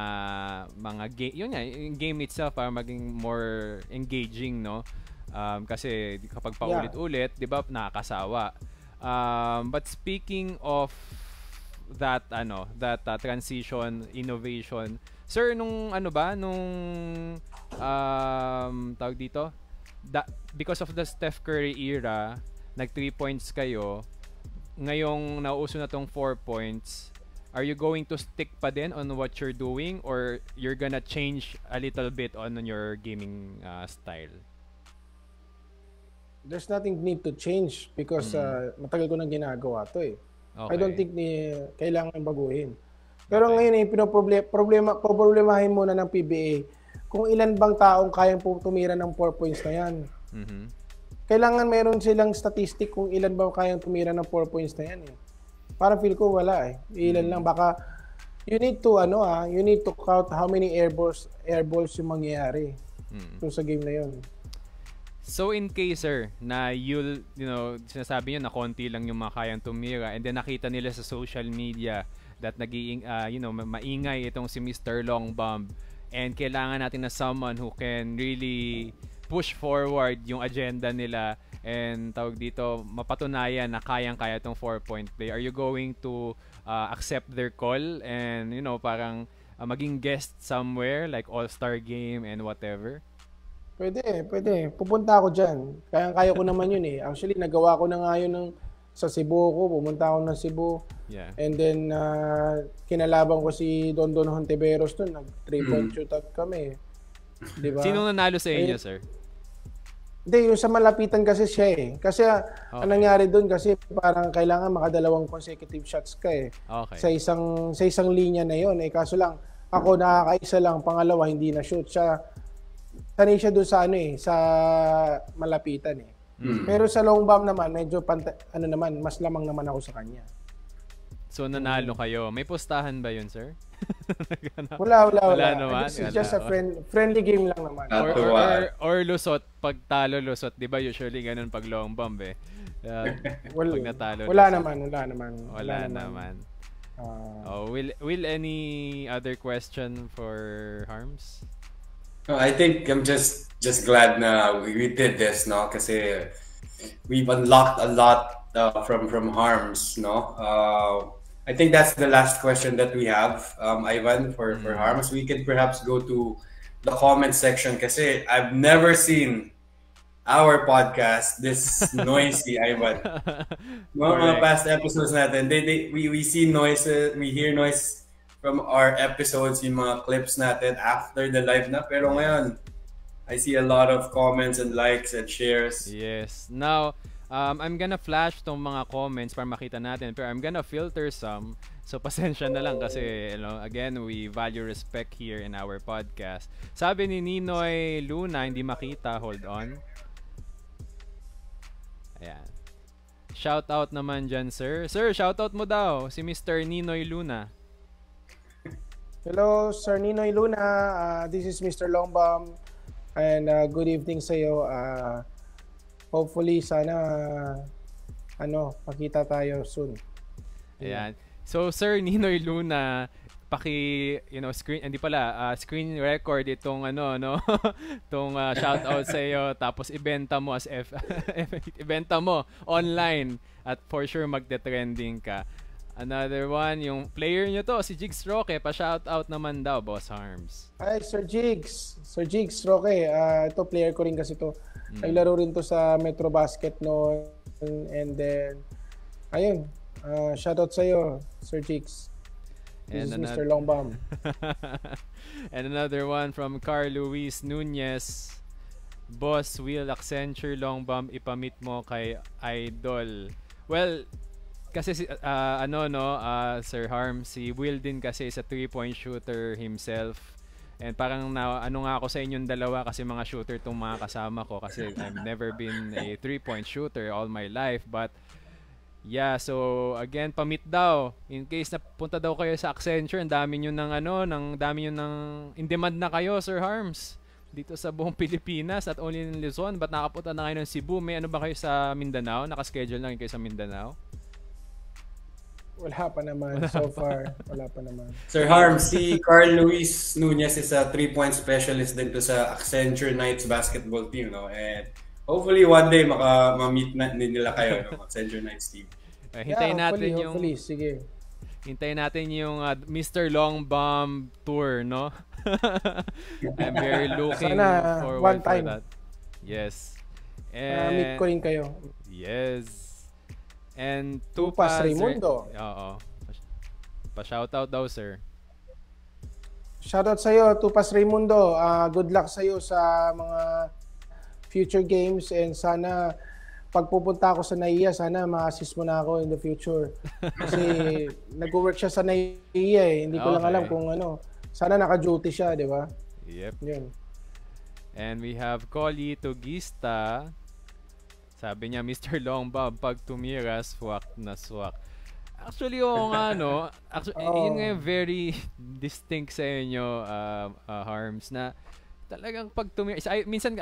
yung game itself para maging more engaging, no? Kasi kapag paulit-ulit, 'di ba, nakakasawa. But speaking of that transition, innovation, sir, tawag dito, because of the Steph Curry era, nag 3 points kayo, ngayong nauuso na tong 4 points, are you going to stick pa din on what you're doing or you're gonna change a little bit on your gaming style? There's nothing need to change because matagal ko nang ginagawa to Okay. I don't think kailangan baguhin. Pero ngayon problemahin muna ng PBA kung ilan bang taong kayang tumira ng 4 points na yan. Kailangan meron silang statistic kung ilan bang kayang tumira ng 4 points na yan Parang feel ko wala Ilan lang, baka you need to count how many air balls yung mangyayari sa game na yun. So in case, sir, na sinasabi niyo na konti lang yung mga kayang tumira and then nakita nila sa social media that maingay itong si Mr. Long Bomb and kailangan natin na someone who can really push forward yung agenda nila and tawag dito, mapatunayan na kayang-kaya itong 4-point play. Are you going to accept their call and parang maging guest somewhere like All-Star Game and whatever? Pwede. Pupunta ako dyan. Kayang-kaya ko naman yun Actually, nagawa ko na nga yun sa Cebu ko. Pumunta ako ng Cebu. Yeah. And then, kinalaban ko si Don Hontiveros doon. Nag-3-point shootout kami. Diba? Sino nanalo sa inyo, sir? Hindi, yung sa malapitan kasi siya Kasi, ang nangyari doon kasi parang kailangan makadalawang consecutive shots ka Okay. Sa isang linya na yun. Kaso lang, ako nakakaisa lang. Pangalawa, hindi na shoot. Sanay siya doon sa sa malapitan Pero sa long bomb naman medyo mas lamang naman ako sa kanya. So nanalo kayo. May pustahan ba 'yun, sir? Wala naman. It's just a friendly game lang naman. Or lusot, pag talo lusot, 'di ba usually ganun pag long bomb pag natalo. Wala naman. Will any other question for Harms? No, I think I'm just glad na we did this, no? Kasi we've unlocked a lot from Harms, no? I think that's the last question that we have, Ivan, for Harms. We can perhaps go to the comment section kasi I've never seen our podcast this noisy, Ivan. Mga past episodes natin, we see noises, we hear noise from our episodes, yung mga clips natin after the live na. Pero ngayon, I see a lot of comments and likes and shares. Yes. Now, I'm gonna flash tong mga comments para makita natin, pero I'm gonna filter some. So pasensya na lang kasi again, we value respect here in our podcast. Sabi ni Ninoy Luna, hindi makita, hold on. Ayan. Shout out naman dyan, sir. Sir, shout out mo daw si Mr. Ninoy Luna. Hello, Sir Ninoy Luna. This is Mr. Longbam. And good evening sa iyo. Hopefully sana makita tayo soon. Ayan. So Sir Ninoy Luna, screen record itong itong shout out sa iyo, tapos ibenta mo as ibenta mo online at for sure magte-trending ka. Another one, yung player nyo to, si Jigs Roque, pa-shout out naman daw, Boss Harms. Ay, Sir Jigs Roque. Ito, player ko rin kasi to. Naglaro rin to sa Metro Basket noon. And then, ayun, shout out sa'yo, Sir Jigs. This is Mr. Longbam. And another one from Carl Luis Nunez. Boss, will Accenture Longbam ipamit mo kay Idol? Well, kasi Sir Harm, si Will din kasi sa 3-point shooter himself. And parang nga ako sa inyong dalawa kasi mga shooter tong mga kasama ko kasi I've never been a 3-point shooter all my life. But yeah, so again, pamit daw. In case na punta daw kayo sa Accenture, ang dami nyo in demand na kayo, Sir Harms. Dito sa buong Pilipinas at only in Luzon. Ba't nakapunta na kayo ng Cebu? May ano ba kayo sa Mindanao? Nakaschedule lang kayo sa Mindanao? Wala pa naman. So far, wala pa naman. Sir Harm, si Carl Luis Nunez is a 3-point specialist din to sa Accenture Knights basketball team, no? And hopefully one day ma-meet na nila kayo, no? Accenture Knights team. Hintayin natin hopefully. Sige. Hintayin natin yung Mr. Longbam tour, no? I'm very looking forward for that. Yes. And meet ko rin kayo. Yes. And Tupas Raimundo. Oo. Pa-shoutout daw, sir. Shoutout sa iyo, Tupas Raimundo. Good luck sa iyo sa mga future games and sana pag pupunta ako sa NAIA, sana ma-assist mo na ako in the future. Kasi nag-work siya sa NAIA eh. Hindi ko lang alam kung Sana naka-duty siya, di ba? Yep. Yun. And we have Collie Tugista. Sabi niya, Mr. Longbam, pag tumira, swak na swak. Actually, yun nga very distinct sa inyo, Harms, na talagang pag tumira, minsan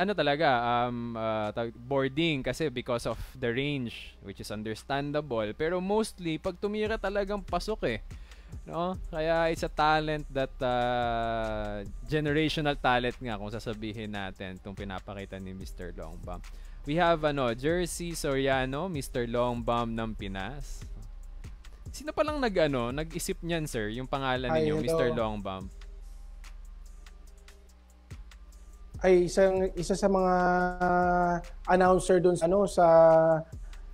boarding kasi because of the range, which is understandable. Pero mostly, pag tumira talagang pasok eh. No? Kaya it's a talent that generational talent nga kung sasabihin natin itong pinapakita ni Mr. Longbam. We have Jersey Soriano, Mr. Longbam ng Pinas. Sino pa lang nag-isip niyan, sir, yung pangalan ninyo, Mr. Longbam? Ay, isa sa mga announcer doon sa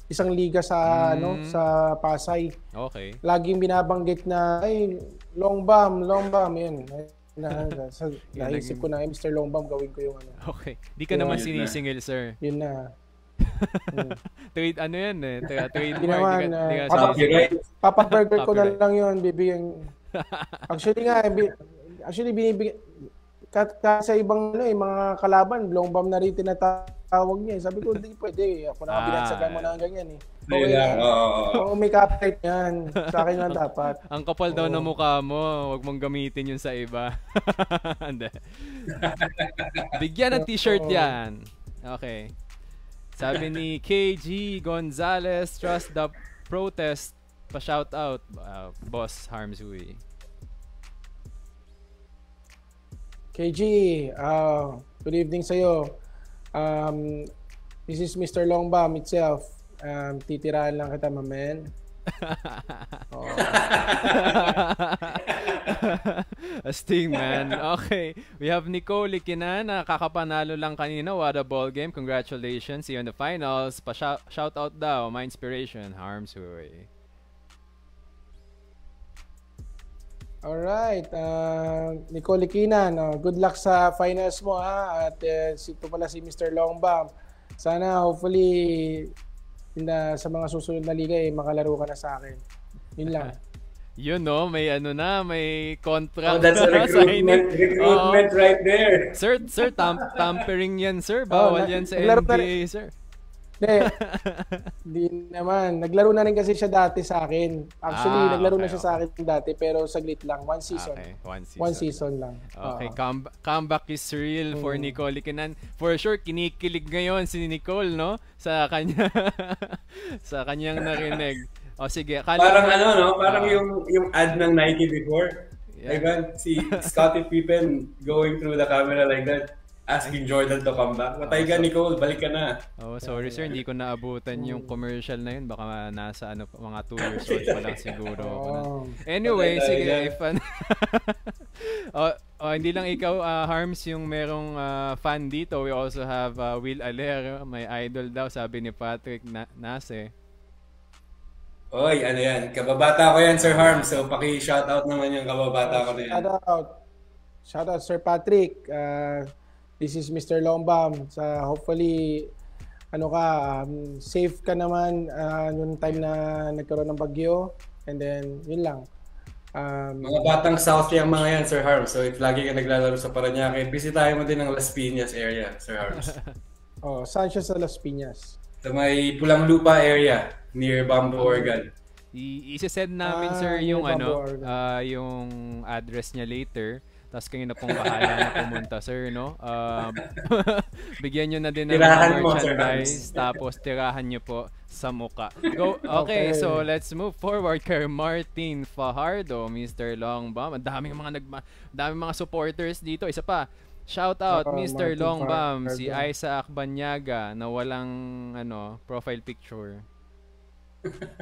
isang liga sa sa Pasay. Okay. Laging binabanggit na Longbam, yun. Naisip ko na Mr. Longbam gawin ko yung Okay. Di ka naman sinisingil, sir. Yun na. Trade yan eh. Trade di naman. Papaburger ko na lang yun. Bibigyan. Actually binibigyan sa ibang mga kalaban, Longbam na rin tinatawag niya. Sabi ko, hindi pwede. Ako na binagsagan mo na ganyan eh. Okay lang. May copyright yan. Sa akin lang dapat. Ang kapal daw na mukha mo. Huwag mong gamitin yun sa iba. Bigyan ng t-shirt yan. Okay. Sabi ni KG Gonzalez, trust the protest. Pa-shout out, Boss Harmsui. KG, good evening sa'yo. This is Mr. Longbam itself. Titiraan lang kita, my man. Astig, man. Okay. We have Nicole Ikinan. Kakapanalo lang kanina. What a ball game. Congratulations. See you in the finals. Pa-shout out daw. My inspiration, Harmsui. Alright, Nicole Ikinan, good luck sa finals mo ha. At ito pala si Mr. Longbam. Sana hopefully sa mga susunod na liga makalaro ka na sa akin. Yun lang. Yun no, may may contract. That's a recruitment right there. Sir, tampering yan, sir. Bawal yan sa NBA, sir. Hindi naman. Naglaro na rin kasi siya dati sa akin. Actually, naglaro na siya sa akin dati, pero saglit lang. One season. Okay, one season lang. Okay, comeback is real for Nicole Ikinan. For sure, kinikilig ngayon si Nicole, no? Sa kanya, sa kanyang narinig. O sige, parang parang yung ad ng Nike before. Like that, si Scottie Pippen going through the camera like that, asking Jordan to come back. Matay ka, Nicole, balik ka na. Oh, sorry sir, hindi ko naabutan yung commercial na yun. Baka nasa mga 2 years old pa lang siguro. Anyway, sige, if hindi lang ikaw, Harms, yung merong fan dito. We also have Will Aler, may idol daw, sabi ni Patrick Nase. Oy, ano yan? Kababata ko yan, Sir Harms. So, paki-shoutout naman yung kababata ko na yan. Shoutout, Sir Patrick. This is Mr. Longbam. Hopefully, safe ka naman noong time na nagkaroon ng bagyo. And then, yun lang. Mga batang South yung mga yan, Sir Harms. So, if lagi ka naglalaro sa Parañaque, bisitahin mo din ang Las Piñas area, Sir Harms. Saan siya sa Las Piñas? Sa may Pulang Lupa area, near Bamboo, Oregon. I-send namin, sir, yung yung address niya later. Tapos kayo na pong bahala na pumunta, sir, no? Bigyan nyo na din ng merchandise. Tapos tirahan nyo po sa muka. Okay, so let's move forward kay Martin Fajardo, Mr. Longbam. Ang daming mga supporters dito. Isa pa, shout out Mr. Longbam, si Isaac Banyaga na walang profile picture.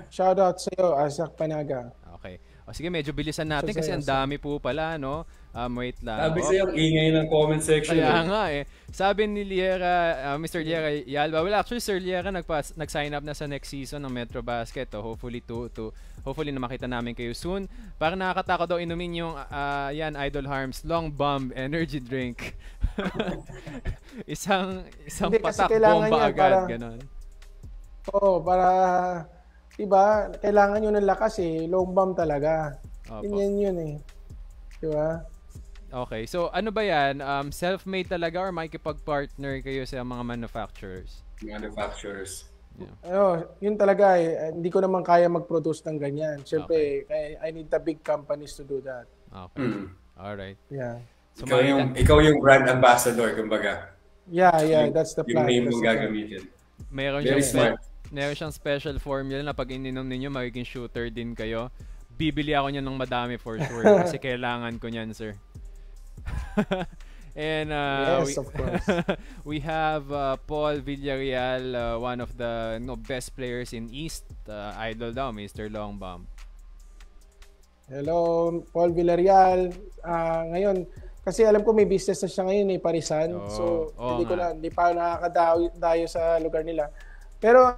Shout out sa iyo, Isaac Banyaga. Okay. Sige, medyo bilisan natin kasi ang dami po pala, no? Wait lang. Sabi sa'yo, ingay ng comment section. Kaya nga Sabi ni Liera, Mr. Liera Yalba, well actually Sir Liera nag-sign up na sa next season ng Metro Basket. Hopefully hopefully na makita namin kayo soon. Parang nakakatakot daw inumin yung Idol Harms Long Bomb Energy Drink. isang patak bomba agad, ganon. Para diba, kailangan nyo ng lakas long bomb talaga. Yun diba? Okay, so ano ba yan? Self-made talaga or makikipag-partner kayo sa mga manufacturers? Manufacturers. Yeah. Yun talaga hindi ko naman kaya mag-produce ng ganyan. Siyempre, I need the big companies to do that. Okay. Alright. Yeah. So ikaw yung brand ambassador, kumbaga. Yeah, that's the plan. Yung name mong gagamitin. Meron siyang special formula na pag ininom ninyo, magiging shooter din kayo. Bibili ako niyan ng madami for sure kasi kailangan ko niyan, sir. And yes, of course. We have Paul Villarreal, one of the best players in East. Idol daw, Mr. Longbam. Hello, Paul Villarreal. Ngayon, kasi alam ko may business na siya ngayon Parisan. Hindi pa nakakadayo sa lugar nila. Pero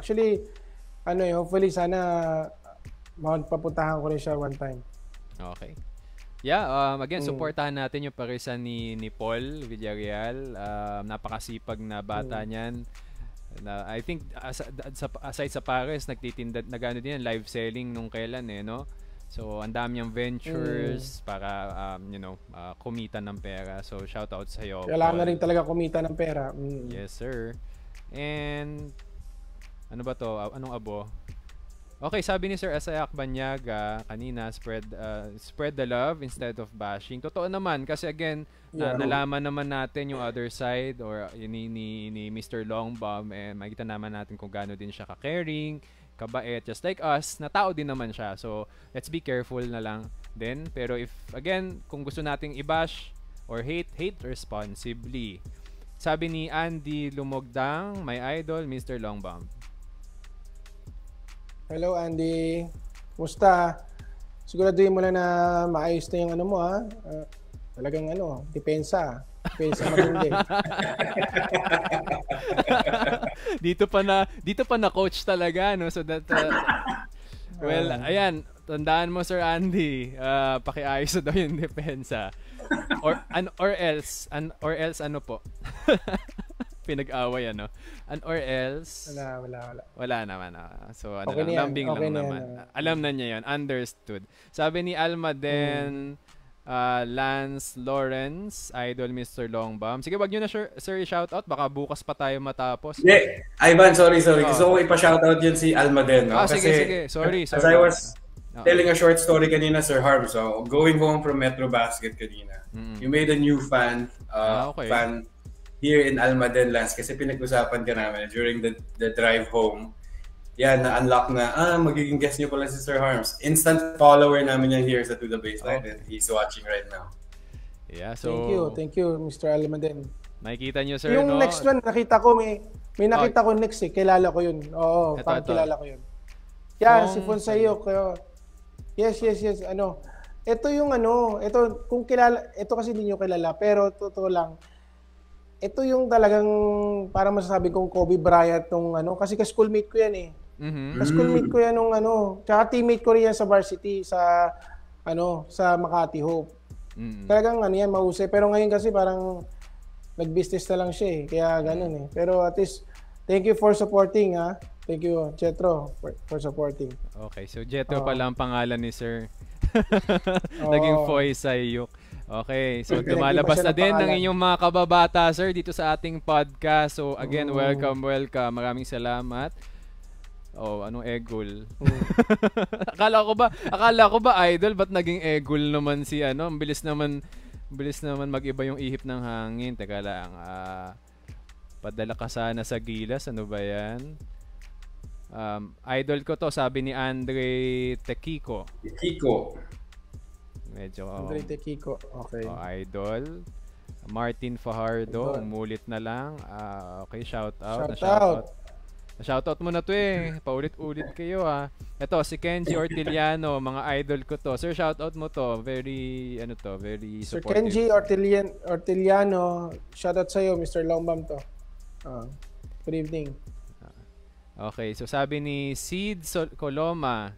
actually, hopefully sana papuntahan ko rin siya one time. Okay. Yeah, again, supportahan natin yung Parisan ni Paul Villarreal. Napakasipag na bata niyan. I think aside sa Paris, nagtitinda din live selling nung kailan no? So, ang dami niyang ventures para kumita ng pera. So, shout out sa iyo. Kailangan na rin talaga kumita ng pera. Yes, sir. And ano ba to? Anong abo? Okay, sabi ni Sir Isaac Banyaga kanina, spread the love instead of bashing. Totoo naman kasi again, nalaman naman natin yung other side or ni Mr. Longbam, and makita naman natin kung gaano din siya ka-caring, kabait, just like us, na tao din naman siya. So, let's be careful na lang din. Pero if, again, kung gusto nating i-bash or hate responsibly. Sabi ni Andy Lumogdang, my idol, Mr. Longbam. Hello, Andy. Kumusta? Siguraduhin mo lang na maayos na yung mo, ha? Talagang depensa. Depensa matindi. dito pa na coach talaga, no? So that well, ayan, tandaan mo, Sir Andy, pakiayos na daw yung depensa. Or else ano po? pinag-away, ano? Or else... Wala naman. So, ano okay lang, lambing okay lang naman. Alam na niya yun. Understood. Sabi ni Alma din, Lance Lawrence, idol Mr. Longbam. Sige, wag nyo na, sir, i-shoutout. Baka bukas pa tayo matapos. Yeah. Ivan, sorry. Gusto ko ipa-shoutout yun si Alma din. No? Sige. Sorry. As I was telling a short story kanina, Sir Harm. So, going home from Metro Basket kanina, you made a new fan here in Almaden, Lance, kasi pinag-usapan ka namin during the drive home. Yan, na-unlock na, magiging guest niyo pala si Sir Harms. Instant follower namin yan here sa To The Baseline, and he's watching right now. Yeah, so... Thank you, Mr. Almaden. Makikita niyo, sir, yung next one, nakita ko, may nakita ko next kilala ko yun. Oo, parang kilala ko yun. Yeah, si Fonsayok. Yes. Ito yung kung kilala, ito kasi hindi nyo kilala, pero totoo lang, ito yung talagang parang masasabi kong Kobe Bryant nung kasi ka-schoolmate ko yan eh. Ka-schoolmate ko yan nung tsaka teammate ko rin yan sa varsity sa Makati Hope. Talagang yan, mahusay. Pero ngayon kasi parang nag-business na lang siya eh, kaya ganun eh. Pero at least, thank you for supporting ha. Thank you, Jetro, for supporting. Okay, so Jetro pala ang pangalan ni Sir. Naging Foy Sayuk. Okay, so lumalabas na din ng inyong mga kababata, sir, dito sa ating podcast. So again, welcome. Maraming salamat. Anong egul? Akala ko ba idol, ba't naging egul naman si Ang bilis naman mag-iba yung ihip ng hangin. Teka lang. Padala ka sana sa Gilas, ano ba 'yan? Idol ko to, sabi ni Andre Tequico. Medyo Andre Tequico. Okay. Idol. Martin Fajardo, umulit na lang. Okay, shout out. Shout out mo na to eh. Paulit-ulit kayo Ito si Kenji Orteliano, mga idol ko to. Sir, shout out mo to. Very very supportive. Sir Kenji Orteliano, shout out sa iyo, Mr. Longbam to. Good evening. Okay, so sabi ni Sid Coloma,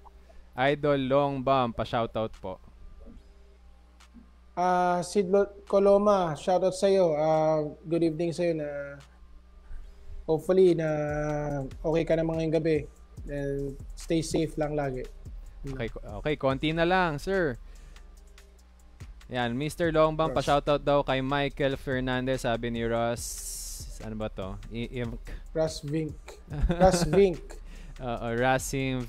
idol Longbam, pa-shoutout po. Sid Coloma, shoutout sa iyo. Good evening sa iyo na hopefully na okay ka naman ngayong gabi. And stay safe lang lagi. Okay, konti na lang, sir. Yan, Mr. Longbam, pa-shoutout daw kay Michael Fernandez, sabi ni Ross. Ano ba to? Rasvink. Rasim.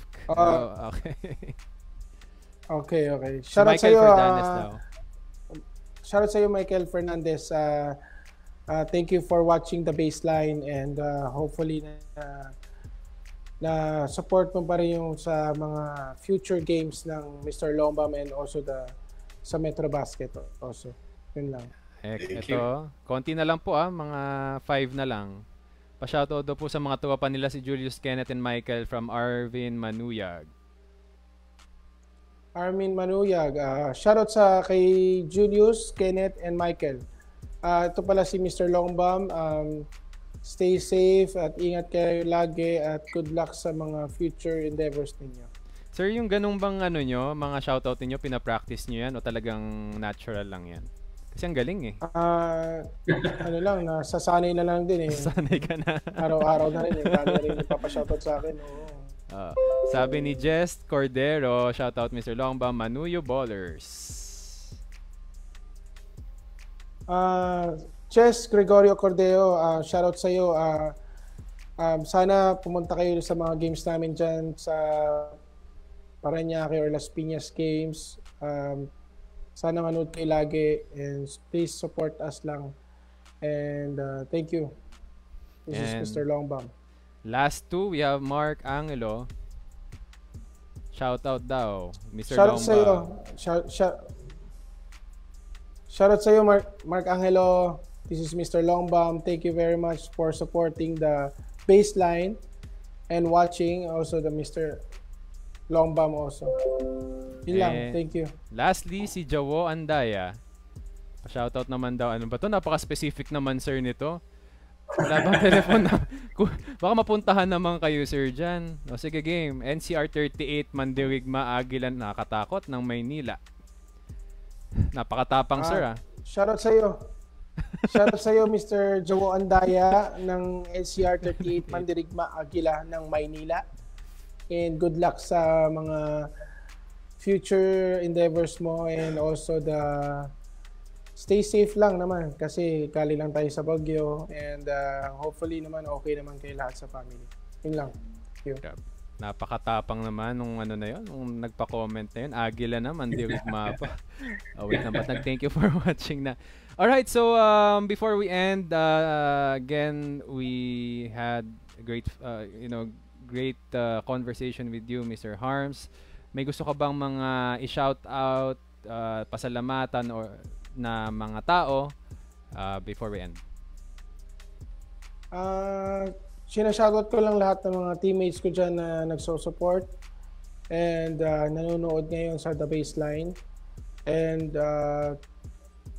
Okay. Okay. Shoutout sa iyo. Shoutout sa iyo, Michael Fernandez. Thank you for watching The Baseline and hopefully na support mo pa rin yung sa mga future games ng Mr. Longbam and also sa Metro Basket also. Yun lang. Ito, konti na lang po mga 5 na lang. Pa-shoutout daw po sa mga tropa nila si Julius, Kenneth, and Michael from Arvin Manuyag. Shoutout kay Julius, Kenneth, and Michael. Ito pala si Mr. Longbam. Stay safe at ingat kayo lagi at good luck sa mga future endeavors ninyo. Sir, yung ganung bang mga shoutout niyo, pina-practice niyo yan o talagang natural lang yan? Kasi ang galing eh. Nasasanay na lang din eh. Sanay ka na. Araw-araw na rin eh. Kaya rin nagpapashoutout sa akin. Sabi ni Jess Cordero, shoutout Mr. Longbam, Manuyo Ballers. Jess Gregorio Cordero, shoutout sa iyo. Sana pumunta kayo sa mga games namin dyan sa Parañaque or Las Piñas games. Sana manood kayo lagi and please support us lang. And thank you. This is Mr. Longbam. Last two, we have Mark Angelo. Shout out daw, Mr. Longbam. Shout out sa iyo, Mark Angelo. This is Mr. Longbam. Thank you very much for supporting the Baseline and watching also the Mr. Longbam also. Yun lang, thank you. Lastly, si Jawo Andaya. Pa-shoutout naman daw. Ano ba to? Napaka-specific naman, sir, nito. Wala bang telephone na? Baka mapuntahan naman kayo, sir, dyan. O sige, game. NCR 38, Mandirigma, Agilan, nakatakot ng Maynila. Napakatapang, sir, Shoutout sa iyo. Shoutout sa iyo, Mr. Jowo Andaya ng NCR 38 Mandirigma Aguila ng Maynila. And good luck sa mga future endeavors mo, and also stay safe lang naman kasi kali lang tayo sa bagyo, and hopefully naman okay naman kayo lahat sa family. Yun lang. Thank you. Napakatapang naman nung ano na yun, nung nagpa-comment na yun. Agila naman, Mandirigma pa. Wait na, but thank you for watching na. Alright, so before we end, again, we had a great, great conversation with you, Mr. Harms. May gusto ka bang mga i-shout out, pasalamatan or na mga tao before we end? Sinashoutout ko lang lahat ng mga teammates ko dyan na nagso-support and nanonood ngayon sa The Baseline. And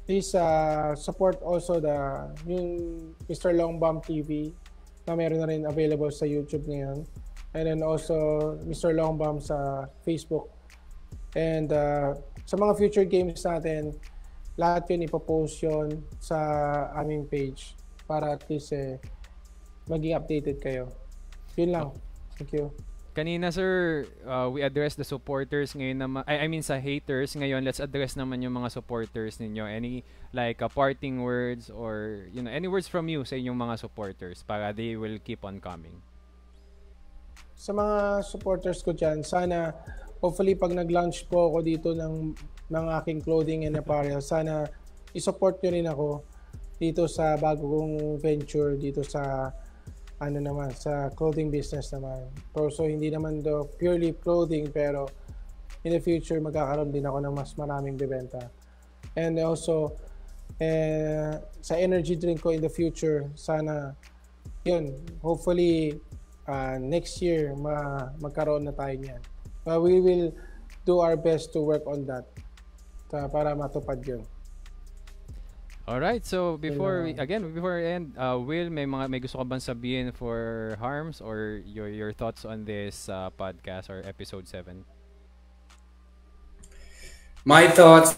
please support also yung Mr. Longbomb TV na meron na rin available sa YouTube ngayon. And then also Mr. Longbomb sa Facebook. And sa mga future games natin, lahat yun ipopost yun sa aming page para at least maging updated kayo. Yun lang. Thank you. Kanina, sir, we addressed the supporters ngayon naman. I mean sa haters ngayon. Let's address naman yung mga supporters ninyo. Any like parting words or any words from you sa inyong mga supporters para they will keep on coming? Sa mga supporters ko dyan, sana hopefully pag nag-launch po ako dito ng aking clothing and apparel, sana i-support nyo rin ako dito sa bago kong venture dito sa sa clothing business naman. So hindi naman purely clothing, pero in the future magkakaroon din ako ng mas maraming bebenta. And also sa energy drink ko in the future, sana yun, hopefully next year magkaroon na tayo niyan. We will do our best to work on that para matupad yun. Alright, so before we end, Will, may gusto ka bang sabihin for Harms or your thoughts on this podcast or episode 7? My thoughts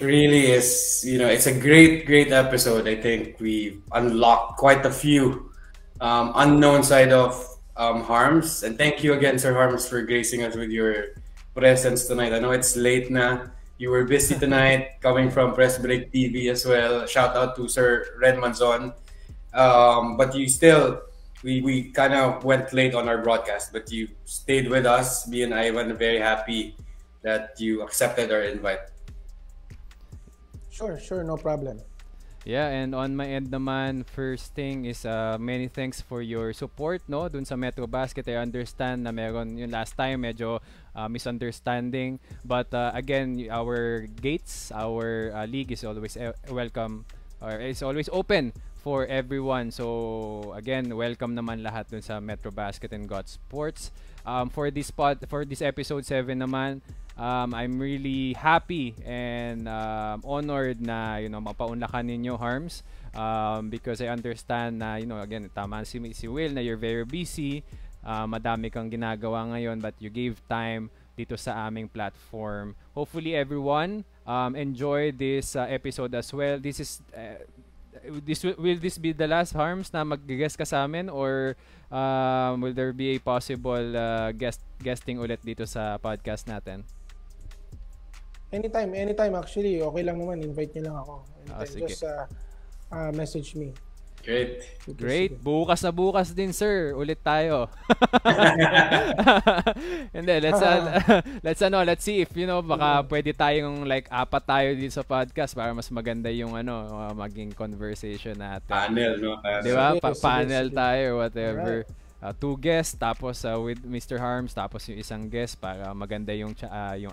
really is, it's a great episode. I think we unlocked quite a few unknown side of Harms, and thank you again, Sir Harms, for gracing us with your presence tonight. I know it's late na. You were busy tonight, coming from Press Break TV as well. Shout out to Sir Ren Manzon. But you still, we kind of went late on our broadcast, but you stayed with us. Me and Ivan are very happy that you accepted our invite. Sure, no problem. Yeah, and on my end naman, first thing is many thanks for your support, no, dun sa Metro Basket. I understand na meron yung last time medyo misunderstanding, but again, our gates, our league is always welcome, or is always open for everyone. So again, welcome naman lahat dun sa Metro Basket and God Sports. For this episode 7 naman, I'm really happy and honored na mapaunlakan ninyo, Harms, because I understand na again, tama si Will na you're very busy, madami kang ginagawa ngayon, but you gave time dito sa aming platform. Hopefully everyone enjoy this episode as well. Will this be the last, Harms, na mag-guest ka sa amin, or will there be a possible guesting ulit dito sa podcast natin? Anytime actually, okay lang naman, invite niyo lang ako. Just message me. Great. Bukas na bukas din, sir. Ulit tayo. And then let's see if baka pwede tayong like 4 tayo dito sa podcast para mas maganda yung maging conversation natin. Panel, no? Di ba? Panel tayo, whatever. 2 guests, tapos with Mr. Harms, tapos yung isang guest para maganda yung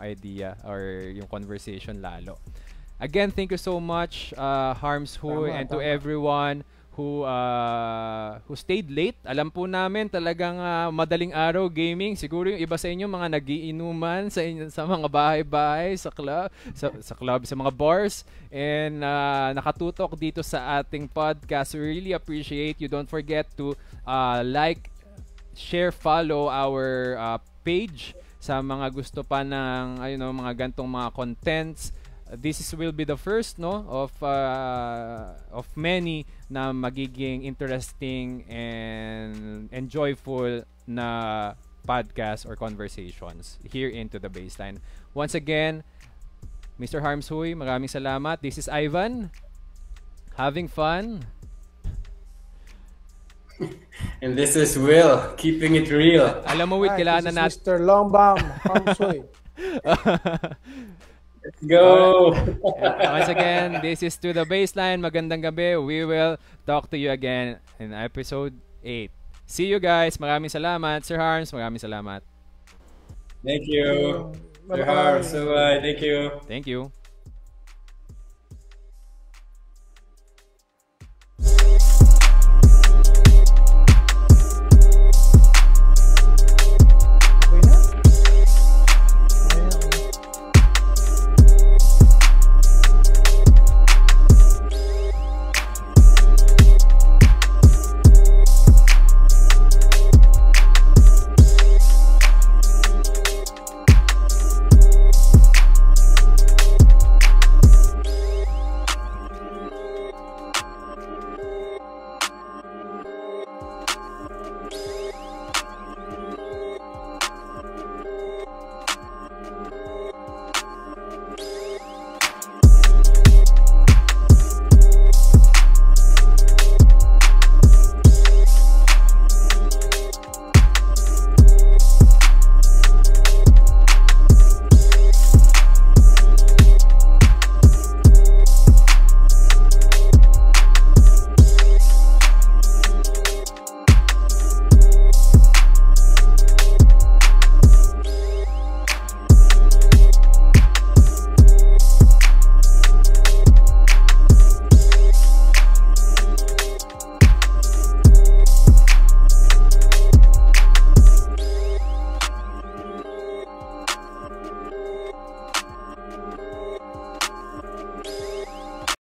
idea or yung conversation lalo. Again, thank you so much, Harms Huy, and to everyone who stayed late. Alam po namin talagang madaling araw gaming. Siguro yung iba sa inyo mga nagiinuman sa mga bahay-bahay, sa club, sa mga bars, and nakatutok dito sa ating podcast. We really appreciate you. Don't forget to like, share, follow our page sa mga gusto pa ng mga gantong mga contents. will be the first of many na magiging interesting and joyful na podcast or conversations here into the Baseline. Once again, Mr. Harmshoy, maraming salamat. This is Ivan. Having fun. And this is Will, keeping it real. Alam mo, Will, kailangan na natin. Mr. Longbam Harmshoy. Let's go! Once again, this is To The Baseline. Magandang gabi. We will talk to you again in episode 8. See you guys. Maraming salamat. Sir Harms, maraming salamat. Thank you. Sir Harms, bye. Thank you. Thank you.